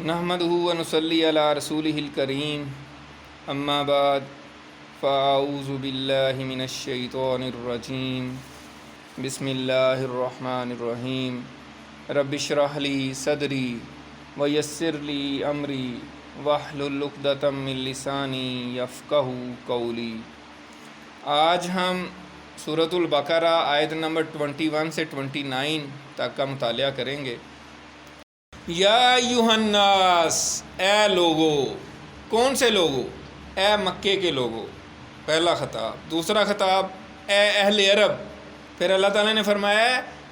نحمدہ و نصلی علی رسولہ الکریم اما بعد فاعوذ باللہ من الشیطان الرجیم بسم اللہ الرحمن الرحیم رب اشرح لی صدری ویسر لی امری واحلل عقدۃ من لسانی یفقہوا قولی۔ آج ہم سورۃ البقرہ آیت نمبر 21 سے 29 تک کا مطالعہ کریں گے۔ یا ایھا الناس، اے لوگو، کون سے لوگو؟ اے مکے کے لوگو، پہلا خطاب۔ دوسرا خطاب اے اہل عرب۔ پھر اللہ تعالیٰ نے فرمایا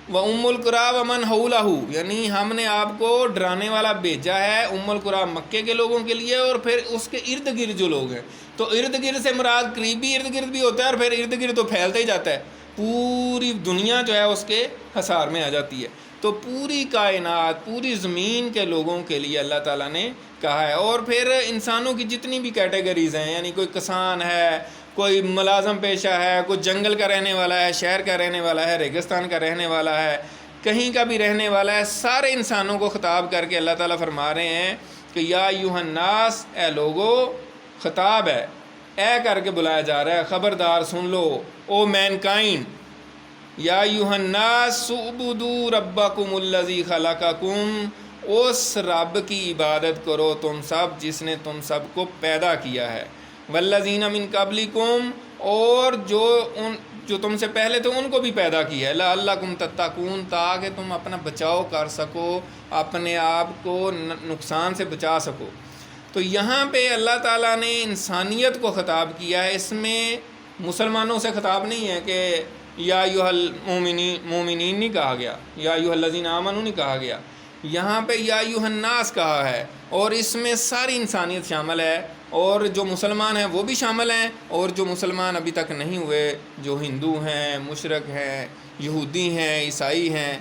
وَأُمُّ الْقُرَىٰ وَمَنْ حَوْلَهُ، یعنی ہم نے آپ کو ڈرانے والا بھیجا ہے ام القریٰ مکے کے لوگوں کے لیے اور پھر اس کے ارد گرد جو لوگ ہیں۔ تو ارد گرد سے مراد قریبی ارد گرد بھی ہوتا ہے اور پھر ارد گرد تو پھیلتا ہی جاتا ہے، پوری دنیا جو ہے اس کے حصار میں آ جاتی ہے۔ تو پوری کائنات، پوری زمین کے لوگوں کے لیے اللہ تعالیٰ نے کہا ہے۔ اور پھر انسانوں کی جتنی بھی کیٹیگریز ہیں، یعنی کوئی کسان ہے، کوئی ملازم پیشہ ہے، کوئی جنگل کا رہنے والا ہے، شہر کا رہنے والا ہے، ریگستان کا رہنے والا ہے، کہیں کا بھی رہنے والا ہے، سارے انسانوں کو خطاب کر کے اللہ تعالیٰ فرما رہے ہیں کہ یا ایھا الناس، اے لوگو، خطاب ہے، اے کر کے بلایا جا رہا ہے، خبردار سن لو، او مین کائنڈ، یا ایھا الناس اعبدوا ربکم الذی خلقکم، اس رب کی عبادت کرو تم سب جس نے تم سب کو پیدا کیا ہے، والذین من قبلکم، اور جو تم سے پہلے تھے ان کو بھی پیدا کیا ہے، لعلکم تتقون، تاکہ تم اپنا بچاؤ کر سکو، اپنے آپ کو نقصان سے بچا سکو۔ تو یہاں پہ اللہ تعالیٰ نے انسانیت کو خطاب کیا ہے، اس میں مسلمانوں سے خطاب نہیں ہے کہ یا ایھا المؤمنین نہیں کہا گیا، یا ایھا الذین آمنوا نہیں کہا گیا، یہاں پہ یا ایھا الناس کہا ہے، اور اس میں ساری انسانیت شامل ہے، اور جو مسلمان ہیں وہ بھی شامل ہیں، اور جو مسلمان ابھی تک نہیں ہوئے، جو ہندو ہیں، مشرک ہیں، یہودی ہیں، عیسائی ہیں،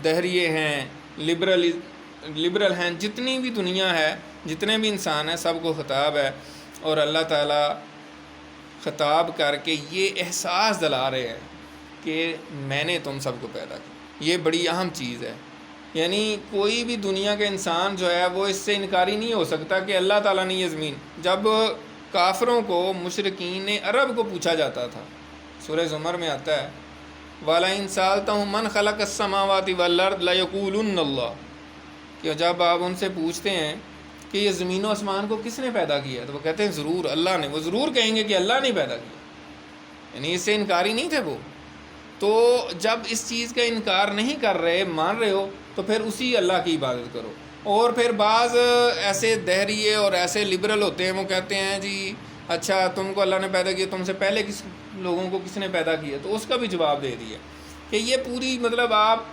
دہریے ہیں، لبرل ہیں، جتنی بھی دنیا ہے، جتنے بھی انسان ہیں، سب کو خطاب ہے۔ اور اللہ تعالیٰ خطاب کر کے یہ احساس دلا رہے ہیں کہ میں نے تم سب کو پیدا کیا۔ یہ بڑی اہم چیز ہے، یعنی کوئی بھی دنیا کے انسان جو ہے وہ اس سے انکاری نہیں ہو سکتا کہ اللہ تعالیٰ نے یہ زمین، جب کافروں کو، مشرکین عرب کو پوچھا جاتا تھا، سورہ زمر میں آتا ہے وَلَئِن سَأَلْتَهُم مَّنْ خَلَقَ السَّمَاوَاتِ وَالْأَرْضَ لَيَقُولُنَّ اللَّهُ، کہ جب آپ ان سے پوچھتے ہیں کہ یہ زمین و آسمان کو کس نے پیدا کیا، تو وہ کہتے ہیں ضرور اللہ نے۔ وہ ضرور کہیں گے کہ اللہ نے پیدا کیا، یعنی اس سے انکاری نہیں تھے وہ۔ تو جب اس چیز کا انکار نہیں کر رہے، مان رہے ہو، تو پھر اسی اللہ کی عبادت کرو۔ اور پھر بعض ایسے دہریے اور ایسے لبرل ہوتے ہیں، وہ کہتے ہیں جی اچھا تم کو اللہ نے پیدا کیا، تم سے پہلے کس لوگوں کو کس نے پیدا کیا؟ تو اس کا بھی جواب دے دیا کہ یہ پوری مطلب آپ،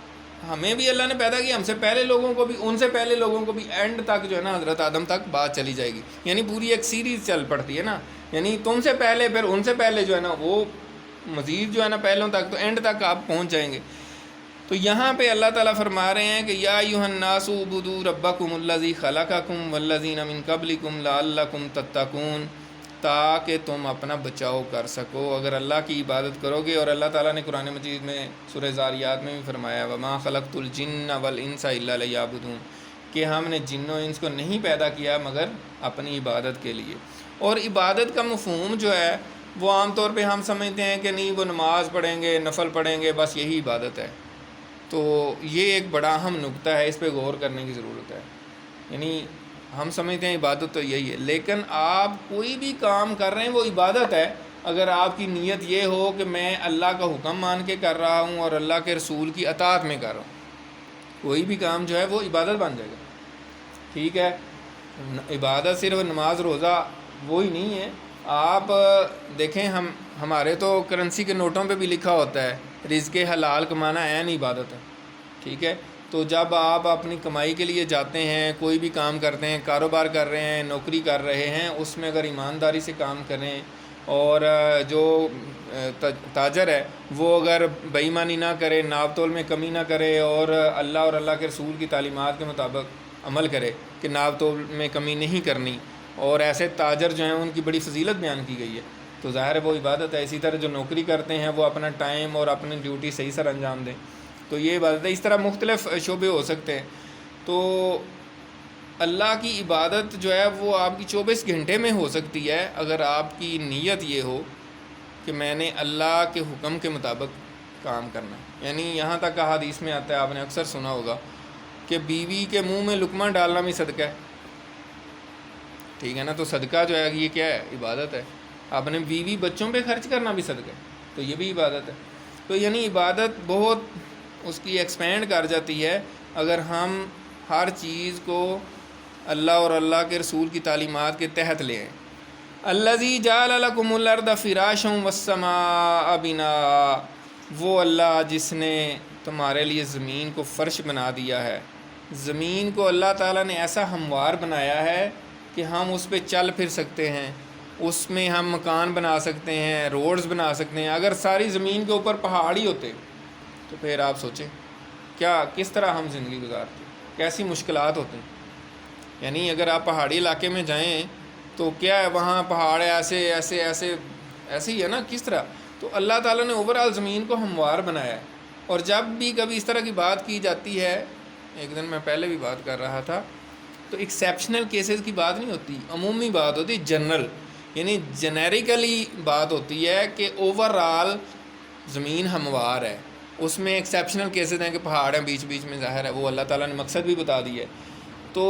ہمیں بھی اللہ نے پیدا کیا، ہم سے پہلے لوگوں کو بھی، ان سے پہلے لوگوں کو بھی، اینڈ تک جو ہے نا حضرت آدم تک بات چلی جائے گی، یعنی پوری ایک سیریز چل پڑتی ہے نا، یعنی تم سے پہلے پھر ان سے پہلے جو ہے نا وہ مزید جو ہے نا پہلوں تک، تو اینڈ تک آپ پہنچ جائیں گے۔ تو یہاں پہ اللہ تعالیٰ فرما رہے ہیں کہ یا ایھا الناس اعبدوا ربکم الذی خلقکم والذین من قبلکم لعلکم تتقون، تاکہ تم اپنا بچاؤ کر سکو اگر اللہ کی عبادت کرو گے۔ اور اللہ تعالیٰ نے قرآن مجید میں سورہ ذاریات میں بھی فرمایا وما خلقت الجن والانس الا لیعبدون، کہ ہم نے جن و انس کو نہیں پیدا کیا مگر اپنی عبادت کے لیے۔ اور عبادت کا مفہوم جو ہے وہ عام طور پہ ہم سمجھتے ہیں کہ نہیں وہ نماز پڑھیں گے، نفل پڑھیں گے، بس یہی عبادت ہے۔ تو یہ ایک بڑا اہم نقطہ ہے، اس پہ غور کرنے کی ضرورت ہے۔ یعنی ہم سمجھتے ہیں عبادت تو یہی ہے، لیکن آپ کوئی بھی کام کر رہے ہیں وہ عبادت ہے اگر آپ کی نیت یہ ہو کہ میں اللہ کا حکم مان کے کر رہا ہوں اور اللہ کے رسول کی اطاعت میں کر رہا ہوں، کوئی بھی کام جو ہے وہ عبادت بن جائے گا۔ ٹھیک ہے، عبادت صرف نماز روزہ وہی نہیں ہے۔ آپ دیکھیں ہمارے تو کرنسی کے نوٹوں پہ بھی لکھا ہوتا ہے رزق حلال کمانا عین عبادت ہے۔ ٹھیک ہے، تو جب آپ اپنی کمائی کے لیے جاتے ہیں، کوئی بھی کام کرتے ہیں، کاروبار کر رہے ہیں، نوکری کر رہے ہیں، اس میں اگر ایمانداری سے کام کریں اور جو تاجر ہے وہ اگر بے ایمانی نہ کرے، ناپ تول میں کمی نہ کرے اور اللہ اور اللہ کے رسول کی تعلیمات کے مطابق عمل کرے کہ ناپ تول میں کمی نہیں کرنی، اور ایسے تاجر جو ہیں ان کی بڑی فضیلت بیان کی گئی ہے، تو ظاہر ہے وہ عبادت ہے۔ اسی طرح جو نوکری کرتے ہیں وہ اپنا ٹائم اور اپنی ڈیوٹی صحیح سر انجام دیں، تو یہ عبادت ہے۔ اس طرح مختلف شعبے ہو سکتے ہیں۔ تو اللہ کی عبادت جو ہے وہ آپ کی 24 گھنٹے میں ہو سکتی ہے اگر آپ کی نیت یہ ہو کہ میں نے اللہ کے حکم کے مطابق کام کرنا ہے. یعنی یہاں تک حدیث میں آتا ہے، آپ نے اکثر سنا ہوگا کہ بیوی کے منہ میں لقمہ ڈالنا بھی صدقہ ہے. ٹھیک ہے نا، تو صدقہ جو ہے یہ کیا ہے؟ عبادت ہے. آپ نے بیوی بچوں پہ خرچ کرنا بھی صدقہ ہے، تو یہ بھی عبادت ہے. تو یعنی عبادت بہت اس کی ایکسپینڈ کر جاتی ہے اگر ہم ہر چیز کو اللہ اور اللہ کے رسول کی تعلیمات کے تحت لیں. الذی جعل لکم الارض فراشا والسماء بناء، وہ اللہ جس نے تمہارے لیے زمین کو فرش بنا دیا ہے. زمین کو اللہ تعالیٰ نے ایسا ہموار بنایا ہے کہ ہم اس پہ چل پھر سکتے ہیں، اس میں ہم مکان بنا سکتے ہیں، روڈز بنا سکتے ہیں. اگر ساری زمین کے اوپر پہاڑ ہی ہوتے تو پھر آپ سوچیں کس طرح ہم زندگی گزارتے، کیسی مشکلات ہوتی. یعنی اگر آپ پہاڑی علاقے میں جائیں تو کیا ہے، وہاں پہاڑ ایسے ہی ہے نا، کس طرح. تو اللہ تعالیٰ نے اوورآل زمین کو ہموار بنایا ہے. اور جب بھی کبھی اس طرح کی بات کی جاتی ہے، ایک دن میں پہلے بھی بات کر رہا تھا، تو ایکسیپشنل کیسز کی بات نہیں ہوتی، عمومی بات ہوتی، جنرل، یعنی جنیریکلی بات ہوتی ہے کہ اوورآل زمین ہموار ہے. اس میں ایکسیپشنل کیسز ہیں کہ پہاڑ ہیں بیچ بیچ میں، ظاہر ہے وہ اللہ تعالیٰ نے مقصد بھی بتا دی ہے. تو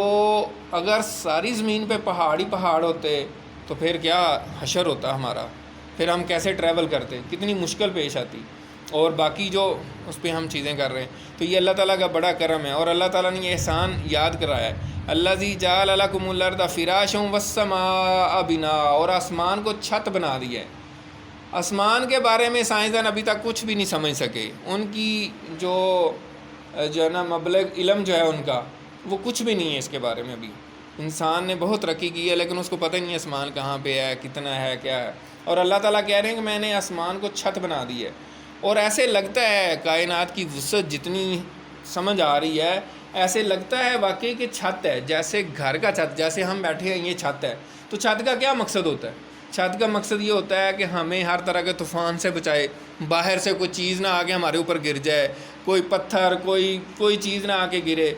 اگر ساری زمین پہ پہاڑ ہی پہاڑ ہوتے تو پھر کیا حشر ہوتا ہمارا، پھر ہم کیسے ٹریول کرتے، کتنی مشکل پیش آتی. اور باقی جو اس پہ ہم چیزیں کر رہے ہیں، تو یہ اللہ تعالیٰ کا بڑا کرم ہے. اور اللہ تعالیٰ نے یہ احسان یاد کرایا ہے، الذی جعل لکم الارض فراشا والسماء بناء، اور آسمان کو چھت بنا دیا ہے. آسمان کے بارے میں سائنسدان ابھی تک کچھ بھی نہیں سمجھ سکے. ان کی جو ہے نا مبلغ علم جو ہے ان کا، وہ کچھ بھی نہیں ہے اس کے بارے میں. ابھی انسان نے بہت ترقی کی ہے لیکن اس کو پتہ ہی نہیں آسمان کہاں پہ ہے، کتنا ہے، کیا ہے. اور اللہ تعالیٰ کہہ رہے ہیں کہ میں نے آسمان کو چھت بنا دی ہے. اور ایسے لگتا ہے کائنات کی وسعت جتنی سمجھ آ رہی ہے، ایسے لگتا ہے واقعی کہ چھت ہے، جیسے گھر کا چھت، جیسے ہم بیٹھے ہیں یہ چھت ہے. تو چھت کا کیا مقصد ہوتا ہے؟ چھت کا مقصد یہ ہوتا ہے کہ ہمیں ہر طرح کے طوفان سے بچائے، باہر سے کوئی چیز نہ آ کے ہمارے اوپر گر جائے، کوئی پتھر کوئی چیز نہ آ کے گرے.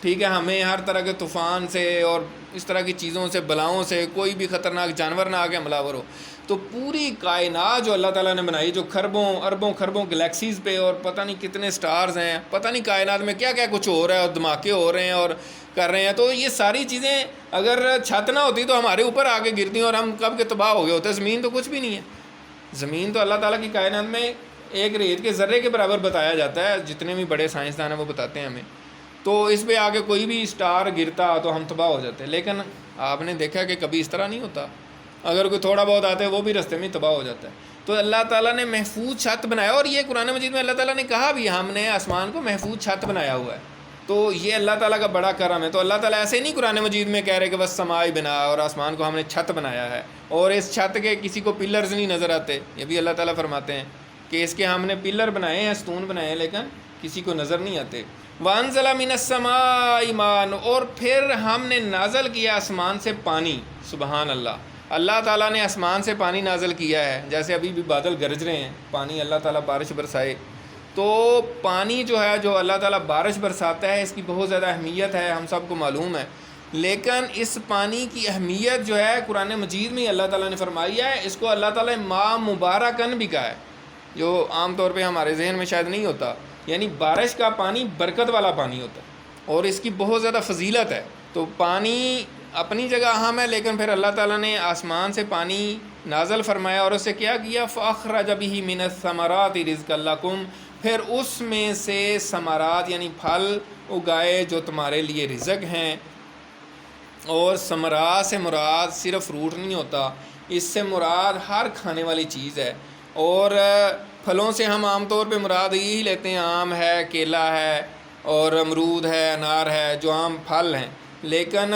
ٹھیک ہے، ہمیں ہر طرح کے طوفان سے اور اس طرح کی چیزوں سے، بلاؤں سے، کوئی بھی خطرناک جانور نہ آ کے حملہ ہو. تو پوری کائنات جو اللہ تعالیٰ نے بنائی، جو اربوں خربوں گلیکسیز پہ، اور پتہ نہیں کتنے سٹارز ہیں، پتہ نہیں کائنات میں کیا کیا کچھ ہو رہا ہے، اور دھماکے ہو رہے ہیں اور کر رہے ہیں. تو یہ ساری چیزیں اگر چھت نہ ہوتی تو ہمارے اوپر آ کے گرتی اور ہم کب کے تباہ ہو گئے ہوتے. زمین تو کچھ بھی نہیں ہے. زمین تو اللہ تعالیٰ کی کائنات میں ایک ریت کے ذرے کے برابر بتایا جاتا ہے، جتنے بھی بڑے سائنسدان ہیں وہ بتاتے ہیں ہمیں. تو اس پہ آ کے کوئی بھی سٹار گرتا تو ہم تباہ ہو جاتے. لیکن آپ نے دیکھا کہ کبھی اس طرح نہیں ہوتا. اگر کوئی تھوڑا بہت آتا ہے وہ بھی رستے میں تباہ ہو جاتا ہے. تو اللہ تعالیٰ نے محفوظ چھت بنایا. اور یہ قرآن مجید میں اللہ تعالیٰ نے کہا بھی، ہم نے آسمان کو محفوظ چھت بنایا ہوا ہے. تو یہ اللہ تعالیٰ کا بڑا کرم ہے. تو اللہ تعالیٰ ایسے نہیں قرآن مجید میں کہہ رہے کہ بس سمائی بنا، اور آسمان کو ہم نے چھت بنایا ہے، اور اس چھت کے کسی کو پلرز نہیں نظر آتے. یہ بھی اللہ تعالیٰ فرماتے ہیں کہ اس کے ہم نے پلر بنائے ہیں، ستون بنائے ہیں، لیکن کسی کو نظر نہیں آتے. وَأَنزَلَ مِنَ السَّمَاءِ مَاءً، اور پھر ہم نے نازل کیا آسمان سے پانی. سبحان اللہ، اللہ تعالیٰ نے آسمان سے پانی نازل کیا ہے. جیسے ابھی بھی بادل گرج رہے ہیں، پانی اللہ تعالیٰ بارش برسائے. تو پانی جو ہے، جو اللہ تعالیٰ بارش برساتا ہے، اس کی بہت زیادہ اہمیت ہے، ہم سب کو معلوم ہے. لیکن اس پانی کی اہمیت جو ہے قرآن مجید میں اللہ تعالیٰ نے فرمائی ہے. اس کو اللہ تعالیٰ ماء مبارکن بھی کہا ہے، جو عام طور پہ ہمارے ذہن میں شاید نہیں ہوتا. یعنی بارش کا پانی برکت والا پانی ہوتا ہے اور اس کی بہت زیادہ فضیلت ہے. تو پانی اپنی جگہ اہم ہے، لیکن پھر اللہ تعالیٰ نے آسمان سے پانی نازل فرمایا اور اس سے کیا کیا؟ فَأَخْرَجَ بِهِ مِنَ الثَّمَرَاتِ رِزْقًا لَكُمْ، پھر اس میں سے ثمرات یعنی پھل اگائے جو تمہارے لیے رزق ہیں. اور ثمرات سے مراد صرف فروٹ نہیں ہوتا، اس سے مراد ہر کھانے والی چیز ہے. اور پھلوں سے ہم عام طور پہ مراد یہی لیتے ہیں، آم ہے، کیلا ہے، اور امرود ہے، انار ہے، جو عام پھل ہیں. لیکن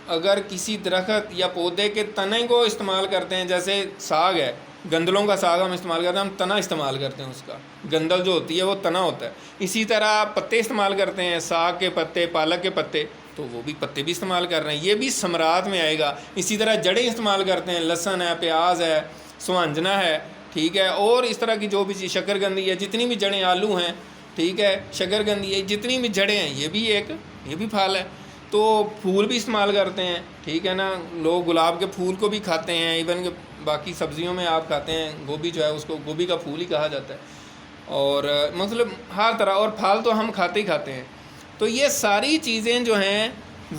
اگر کسی درخت یا پودے کے تنے کو استعمال کرتے ہیں، جیسے ساگ ہے، گندلوں کا ساگ ہم استعمال کرتے ہیں، ہم تنا استعمال کرتے ہیں، اس کا گندل جو ہوتی ہے وہ تنا ہوتا ہے. اسی طرح پتے استعمال کرتے ہیں، ساگ کے پتے، پالک کے پتے، تو وہ بھی پتے بھی استعمال کر رہے ہیں، یہ بھی ثمرات میں آئے گا. اسی طرح جڑیں استعمال کرتے ہیں، لہسن ہے، پیاز ہے، سوانجنا ہے، ٹھیک ہے، اور اس طرح کی جو بھی چیز، شکر گندی ہے، جتنی بھی جڑیں، آلو ہیں، ٹھیک ہے، شکر گندی ہے، جتنی بھی جڑیں ہیں، یہ بھی پھل ہے. تو پھول بھی استعمال کرتے ہیں، ٹھیک ہے نا، لوگ گلاب کے پھول کو بھی کھاتے ہیں، ایون کہ باقی سبزیوں میں آپ کھاتے ہیں، گوبھی جو ہے اس کو گوبھی کا پھول ہی کہا جاتا ہے، اور مطلب ہر طرح، اور پھل تو ہم کھاتے ہی کھاتے ہیں۔ تو یہ ساری چیزیں جو ہیں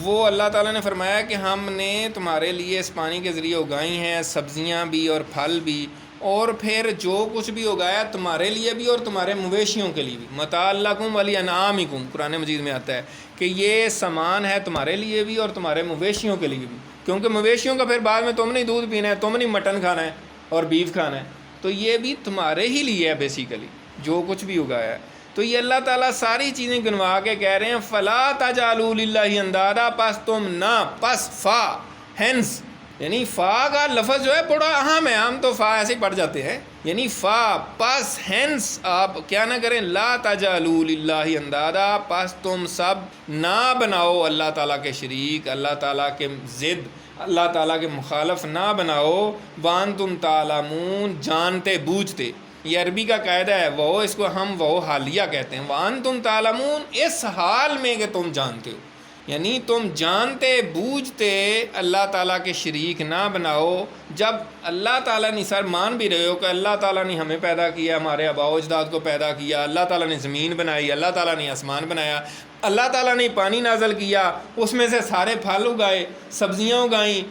وہ اللہ تعالیٰ نے فرمایا کہ ہم نے تمہارے لیے اس پانی کے ذریعے اگائی ہیں، سبزیاں بھی اور پھل بھی، اور پھر جو کچھ بھی اگایا تمہارے لیے بھی اور تمہارے مویشیوں کے لیے بھی، متاع لکم ولانعامکم، قرآن مجید میں آتا ہے کہ یہ سامان ہے تمہارے لیے بھی اور تمہارے مویشیوں کے لیے بھی، کیونکہ مویشیوں کا پھر بعد میں تم نے دودھ پینا ہے، تم نے مٹن کھانا ہے اور بیف کھانا ہے، تو یہ بھی تمہارے ہی لیے ہے بیسیکلی جو کچھ بھی اگایا ہے۔ تو یہ اللہ تعالیٰ ساری چیزیں گنوا کے کہہ رہے ہیں فلا تجعلوا للہ اندادا، پس تم نہ، پس فا ہینس، یعنی فا کا لفظ جو ہے بڑا اہم ہے، ہم تو فا ایسے ہی پڑھ جاتے ہیں، یعنی فا پس ہینس آپ کیا نہ کریں، لا تجعلوا للہ اندادا، پس تم سب نہ بناؤ اللہ تعالیٰ کے شریک، اللہ تعالیٰ کے ضد، اللہ تعالیٰ کے مخالف نہ بناؤ، وانتم تعلمون، جانتے بوجھتے، یہ عربی کا قاعدہ ہے، وہ اس کو ہم وہ حالیہ کہتے ہیں، وانتم تعلمون، اس حال میں کہ تم جانتے ہو، یعنی تم جانتے بوجھتے اللہ تعالیٰ کے شریک نہ بناؤ۔ جب اللہ تعالیٰ نے سر مان بھی رہے ہو کہ اللہ تعالیٰ نے ہمیں پیدا کیا، ہمارے آباء و اجداد کو پیدا کیا، اللہ تعالیٰ نے زمین بنائی، اللہ تعالیٰ نے آسمان بنایا، اللہ تعالیٰ نے پانی نازل کیا، اس میں سے سارے پھل اگائے، سبزیاں اگائیں،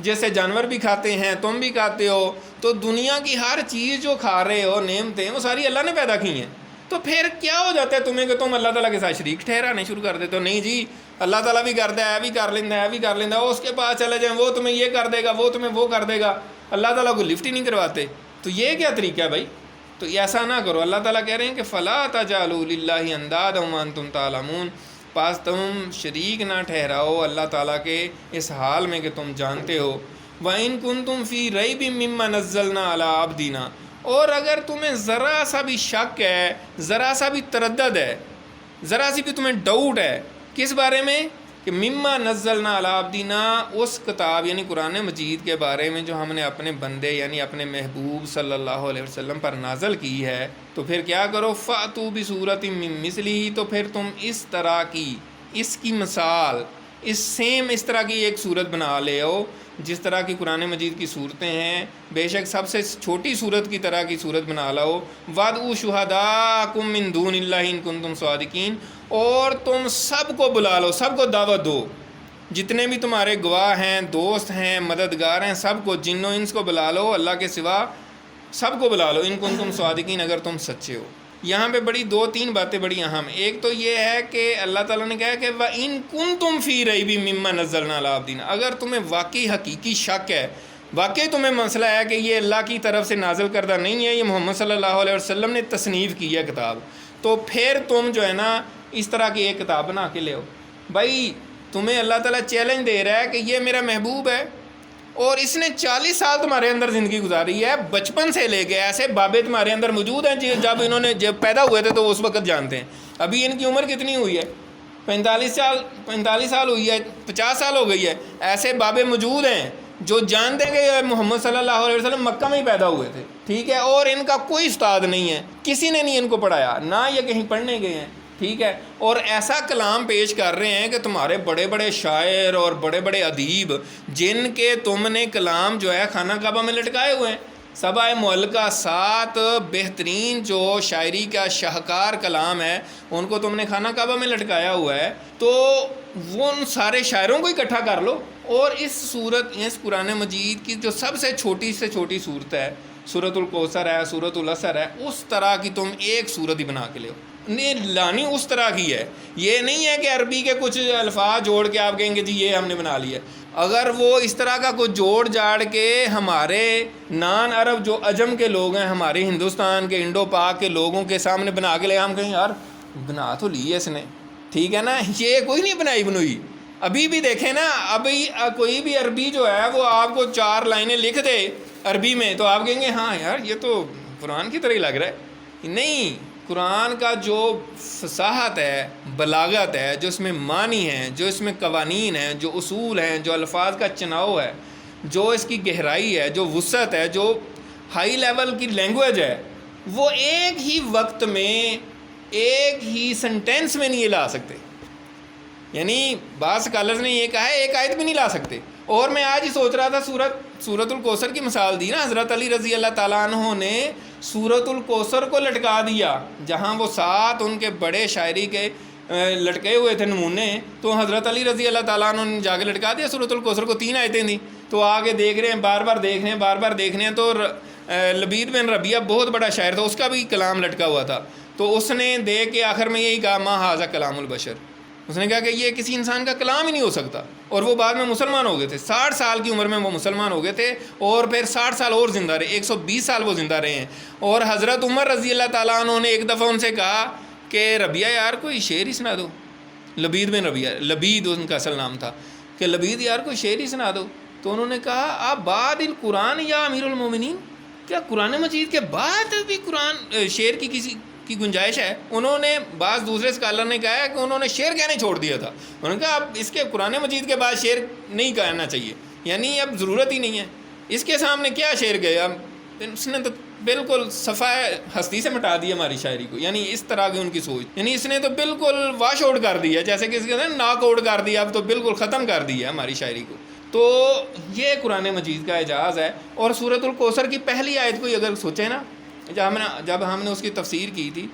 جیسے جانور بھی کھاتے ہیں تم بھی کھاتے ہو، تو دنیا کی ہر چیز جو کھا رہے ہو نعمتیں وہ ساری اللہ نے پیدا کی ہیں، تو پھر کیا ہو جاتا ہے تمہیں کہ تم اللہ تعالیٰ کے ساتھ شریک ٹھہرانے شروع کر دیتے ہو؟ نہیں جی، اللہ تعالیٰ بھی کرتا ہے، بھی کر لینا ہے، بھی کر لینا ہے، اس کے پاس چلے جائیں وہ تمہیں یہ کر دے گا، وہ تمہیں وہ کر دے گا، اللہ تعالیٰ کو لفٹ ہی نہیں کرواتے، تو یہ کیا طریقہ ہے بھائی؟ تو ایسا نہ کرو، اللہ تعالیٰ کہہ رہے ہیں کہ فلا تجعلوا للہ اندادا وانتم تعلمون، پاس تم شریک نہ ٹھہراؤ اللہ تعالیٰ کے اس حال میں کہ تم جانتے ہو، وَإِن كُنتُمْ فِي رَيْبٍ مِّمَّا نَزَّلْنَا عَلَىٰ عَبْدِنَا، اور اگر تمہیں ذرا سا بھی شک ہے، ذرا سا بھی تردد ہے، ذرا سی بھی تمہیں ڈاؤٹ ہے، کس بارے میں؟ کہ مما نزلنا علی عبدنا، اس کتاب یعنی قرآن مجید کے بارے میں جو ہم نے اپنے بندے یعنی اپنے محبوب صلی اللہ علیہ وسلم پر نازل کی ہے، تو پھر کیا کرو، فَأْتُوا بِسُورَةٍ مِّن مِّثْلِهِ، تو پھر تم اس طرح کی، اس کی مثال، اس طرح کی ایک صورت بنا لے ہو جس طرح کی قرآن مجید کی صورتیں ہیں، بے شک سب سے چھوٹی صورت کی طرح کی صورت بنا لاؤ، وَادْعُوا شُهَدَاءَكُم مِّن دُونِ اللَّهِ إِن كُنتُمْ صَادِقِينَ، اور تم سب کو بلا لو، سب کو دعوت دو، جتنے بھی تمہارے گواہ ہیں، دوست ہیں، مددگار ہیں، سب کو، جن و انس کو بلا لو، اللہ کے سوا سب کو بلا لو، ان کنتم صادقین، اگر تم سچے ہو۔ یہاں پہ بڑی دو تین باتیں بڑی اہم، ایک تو یہ ہے کہ اللہ تعالیٰ نے کہا کہ وَإِن كُنتُمْ فِي رَيْبٍ مِّمَّا نَزَّلْنَا عَلَىٰ عَبْدِنَا، اگر تمہیں واقعی حقیقی شک ہے، واقعی تمہیں مسئلہ ہے کہ یہ اللہ کی طرف سے نازل کردہ نہیں ہے، یہ محمد صلی اللہ علیہ وسلم نے تصنیف کی ہے کتاب، تو پھر تم جو ہے نا اس طرح کی ایک کتاب بنا کے لے ہو۔ بھائی تمہیں اللہ تعالیٰ چیلنج دے رہا ہے کہ یہ میرا محبوب ہے اور اس نے 40 سال تمہارے اندر زندگی گزاری ہے، بچپن سے لے کے، ایسے بابے تمہارے اندر موجود ہیں جب پیدا ہوئے تھے تو اس وقت جانتے ہیں، ابھی ان کی عمر کتنی ہوئی ہے؟ 45 سال ہوئی ہے، 50 سال ہو گئی ہے، ایسے بابے موجود ہیں جو جانتے کہ محمد صلی اللہ علیہ وسلم مکہ میں ہی پیدا ہوئے تھے، ٹھیک ہے، اور ان کا کوئی استاد نہیں ہے، کسی نے نہیں ان کو پڑھایا، نہ یہ کہیں پڑھنے گئے ہیں، ٹھیک ہے، اور ایسا کلام پیش کر رہے ہیں کہ تمہارے بڑے بڑے شاعر اور بڑے بڑے ادیب جن کے تم نے کلام جو ہے خانہ کعبہ میں لٹکائے ہوئے ہیں، سبع معلقہ 7 بہترین جو شاعری کا شاہکار کلام ہے ان کو تم نے خانہ کعبہ میں لٹکایا ہوا ہے، تو وہ ان سارے شاعروں کو اکٹھا کر لو اور اس قرآن مجید کی جو سب سے چھوٹی صورت ہے، سورۃ الکوثر ہے، سورۃ العصر ہے، اس طرح کی تم ایک صورت ہی بنا کے لو، لانی اس طرح کی ہے، یہ نہیں ہے کہ عربی کے کچھ الفاظ جوڑ کے آپ کہیں گے جی یہ ہم نے بنا لیا، اگر وہ اس طرح کا کچھ جوڑ جاڑ کے ہمارے نان عرب جو عجم کے لوگ ہیں، ہمارے ہندوستان کے انڈو پاک کے لوگوں کے سامنے بنا کے لے، ہم کہیں یار بنا تو لی ہے اس نے، ٹھیک ہے نا، یہ کوئی نہیں بنائی، ابھی بھی دیکھیں نا، ابھی کوئی بھی عربی جو ہے وہ آپ کو 4 لائنیں لکھ دے عربی میں تو آپ کہیں گے ہاں یار یہ تو قرآن کی طرح ہی لگ رہا ہے، نہیں، قرآن کا جو فصاحت ہے، بلاغت ہے، جو اس میں معنی ہے، جو اس میں قوانین ہیں، جو اصول ہیں، جو الفاظ کا چناؤ ہے، جو اس کی گہرائی ہے، جو وسعت ہے، جو ہائی لیول کی لینگویج ہے، وہ ایک ہی وقت میں ایک ہی سنٹینس میں نہیں لا سکتے، یعنی بعض اسکالرز نے یہ کہا ہے ایک آیت بھی نہیں لا سکتے. اور میں آج ہی سوچ رہا تھا سورۃ الکوثر کی مثال دی نا, حضرت علی رضی اللہ تعالیٰ عنہ نے سورۃ الکوثر کو لٹکا دیا جہاں وہ 7 ان کے بڑے شاعری کے لٹکے ہوئے تھے نمونے, تو حضرت علی رضی اللہ تعالیٰ عنہ نے جا کے لٹکا دیا سورۃ الکوثر کو. 3 آیتیں تھیں, تو آگے دیکھ رہے ہیں, بار بار دیکھ رہے ہیں, بار بار دیکھ رہے ہیں. تو لبید بن ربیعہ بہت بڑا شاعر تھا, اس کا بھی کلام لٹکا ہوا تھا, تو اس نے دیکھ کے آخر میں یہی کہا ما ھذا کلام البشر. اس نے کہا کہ یہ کسی انسان کا کلام ہی نہیں ہو سکتا. اور وہ بعد میں مسلمان ہو گئے تھے, 60 سال کی عمر میں وہ مسلمان ہو گئے تھے, اور پھر 60 سال اور زندہ رہے, 120 سال وہ زندہ رہے ہیں. اور حضرت عمر رضی اللہ تعالیٰ عنہ نے ایک دفعہ ان سے کہا کہ ربیعہ یار کوئی شعر ہی سنا دو. لبید بن ربیعہ, لبید ان کا اصل نام تھا, کہ لبید یار کوئی شعر ہی سنا دو. تو انہوں نے کہا آپ بعد القرآن یا امیر المومنین, کیا قرآن مجید کے بعد بھی قرآن شعر کی کسی کی گنجائش ہے؟ انہوں نے, بعض دوسرے اسکالر نے کہا ہے کہ انہوں نے شعر کہنے چھوڑ دیا تھا. انہوں نے کہا اب اس کے قرآن مجید کے بعد شعر نہیں کہنا چاہیے, یعنی اب ضرورت ہی نہیں ہے, اس کے سامنے کیا شعر گیا. اس نے تو بالکل صفحہ ہستی سے مٹا دیا ہماری شاعری کو, یعنی اس طرح کی ان کی سوچ, یعنی اس نے تو بالکل واش آؤٹ کر دیا, جیسے کہ اس کے ناک آؤٹ کر دیا, اب تو بالکل ختم کر دیا ہماری شاعری کو. تو یہ قرآن مجید کا اعجاز ہے. اور سورۃ الکوثر کی پہلی آیت کو اگر سوچیں نا, جب ہم نے اس کی تفسیر کی تھی,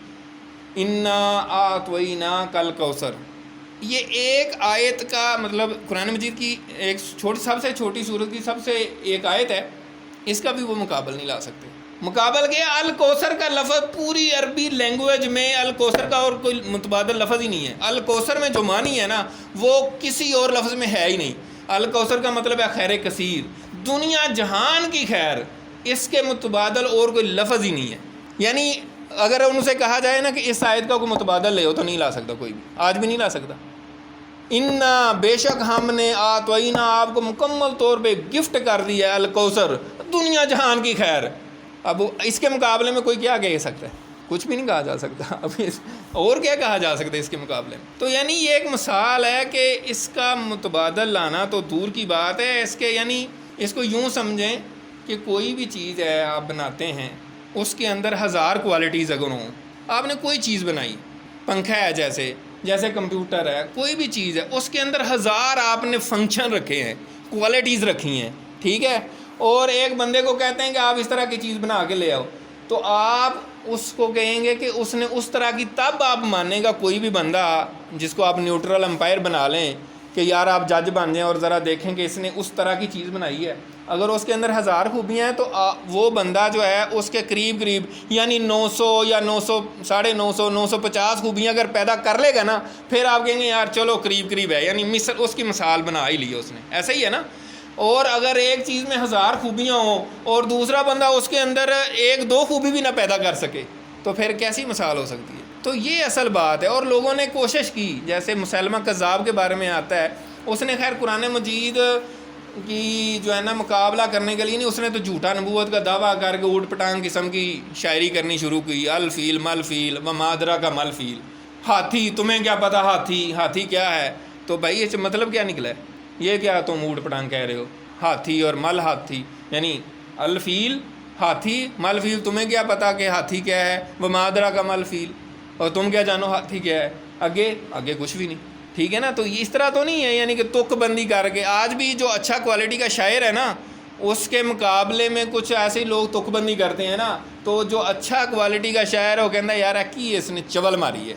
انا اعطیناک الکوثر, یہ ایک آیت کا مطلب قرآن مجید کی ایک سب سے چھوٹی سورت کی سب سے ایک آیت ہے, اس کا بھی وہ مقابل نہیں لا سکتے. مقابل کیا, الکوثر کا لفظ پوری عربی لینگویج میں الکوثر کا اور کوئی متبادل لفظ ہی نہیں ہے. الکوثر میں جو معنی ہے نا وہ کسی اور لفظ میں ہے ہی نہیں. الکوثر کا مطلب ہے خیر کثیر, دنیا جہان کی خیر, اس کے متبادل اور کوئی لفظ ہی نہیں ہے. یعنی اگر ان سے کہا جائے نا کہ اس آیت کا کوئی متبادل لے ہو تو نہیں لا سکتا کوئی بھی, آج بھی نہیں لا سکتا. انا بے شک ہم نے آتوینا آپ کو مکمل طور پہ گفٹ کر دیا ہے الکوثر, دنیا جہان کی خیر. اب اس کے مقابلے میں کوئی کیا کہہ سکتا ہے؟ کچھ بھی نہیں کہا جا سکتا. اب اور کیا کہا جا سکتا ہے اس کے مقابلے میں؟ تو یعنی یہ ایک مثال ہے کہ اس کا متبادل لانا تو دور کی بات ہے. اس کے یعنی اس کو یوں سمجھیں کہ کوئی بھی چیز ہے آپ بناتے ہیں, اس کے اندر 1000 کوالٹیز اگر ہوں, آپ نے کوئی چیز بنائی, پنکھا ہے جیسے کمپیوٹر ہے, کوئی بھی چیز ہے, اس کے اندر 1000 آپ نے فنکشن رکھے ہیں, کوالٹیز رکھی ہیں, ٹھیک ہے. اور ایک بندے کو کہتے ہیں کہ آپ اس طرح کی چیز بنا کے لے آؤ, تو آپ اس کو کہیں گے کہ اس نے اس طرح کی, تب آپ ماننے گا کوئی بھی بندہ جس کو آپ نیوٹرل امپائر بنا لیں کہ یار آپ جج بن جائیں اور ذرا دیکھیں کہ اس نے اس طرح کی چیز بنائی ہے. اگر اس کے اندر 1000 خوبیاں ہیں تو وہ بندہ جو ہے اس کے قریب یعنی 900 یا 900 950 950 خوبیاں اگر پیدا کر لے گا نا, پھر آپ کہیں گے یار چلو قریب ہے, یعنی اس کی مثال بنا ہی لی اس نے. ایسا ہی ہے نا. اور اگر ایک چیز میں 1000 خوبیاں ہوں اور دوسرا بندہ اس کے اندر 1-2 خوبی بھی نہ پیدا کر سکے, تو پھر کیسی مثال ہو سکتی ہے؟ تو یہ اصل بات ہے. اور لوگوں نے کوشش کی, جیسے مسلمہ کذاب کے بارے میں آتا ہے, اس نے خیر قرآن مجید کی جو ہے نا مقابلہ کرنے کے لیے نہیں, اس نے تو جھوٹا نبوت کا دعویٰ کر کے اوٹ پٹانگ قسم کی شاعری کرنی شروع کی. الفیل مل فیل و مادرا کا مل فیل, ہاتھی, تمہیں کیا پتہ ہاتھی کیا ہے؟ تو بھائی یہ مطلب کیا نکلا ہے؟ یہ کیا تم اوٹ پٹانگ کہہ رہے ہو؟ ہاتھی اور مل ہاتھی, یعنی الفیل ہاتھی, مل فیل تمہیں کیا پتہ کہ ہاتھی کیا ہے؟ وہ مادرا کا مل فیل, اور تم کیا جانو ہاتھی کیا ہے؟ آگے کچھ بھی نہیں, ٹھیک ہے نا. تو اس طرح تو نہیں ہے یعنی کہ تک بندی کر کے. آج بھی جو اچھا کوالٹی کا شاعر ہے نا, اس کے مقابلے میں کچھ ایسے ہی لوگ تک بندی کرتے ہیں نا, تو جو اچھا کوالٹی کا شاعر ہے وہ کہتا ہے یار کی اس نے چول ماری ہے,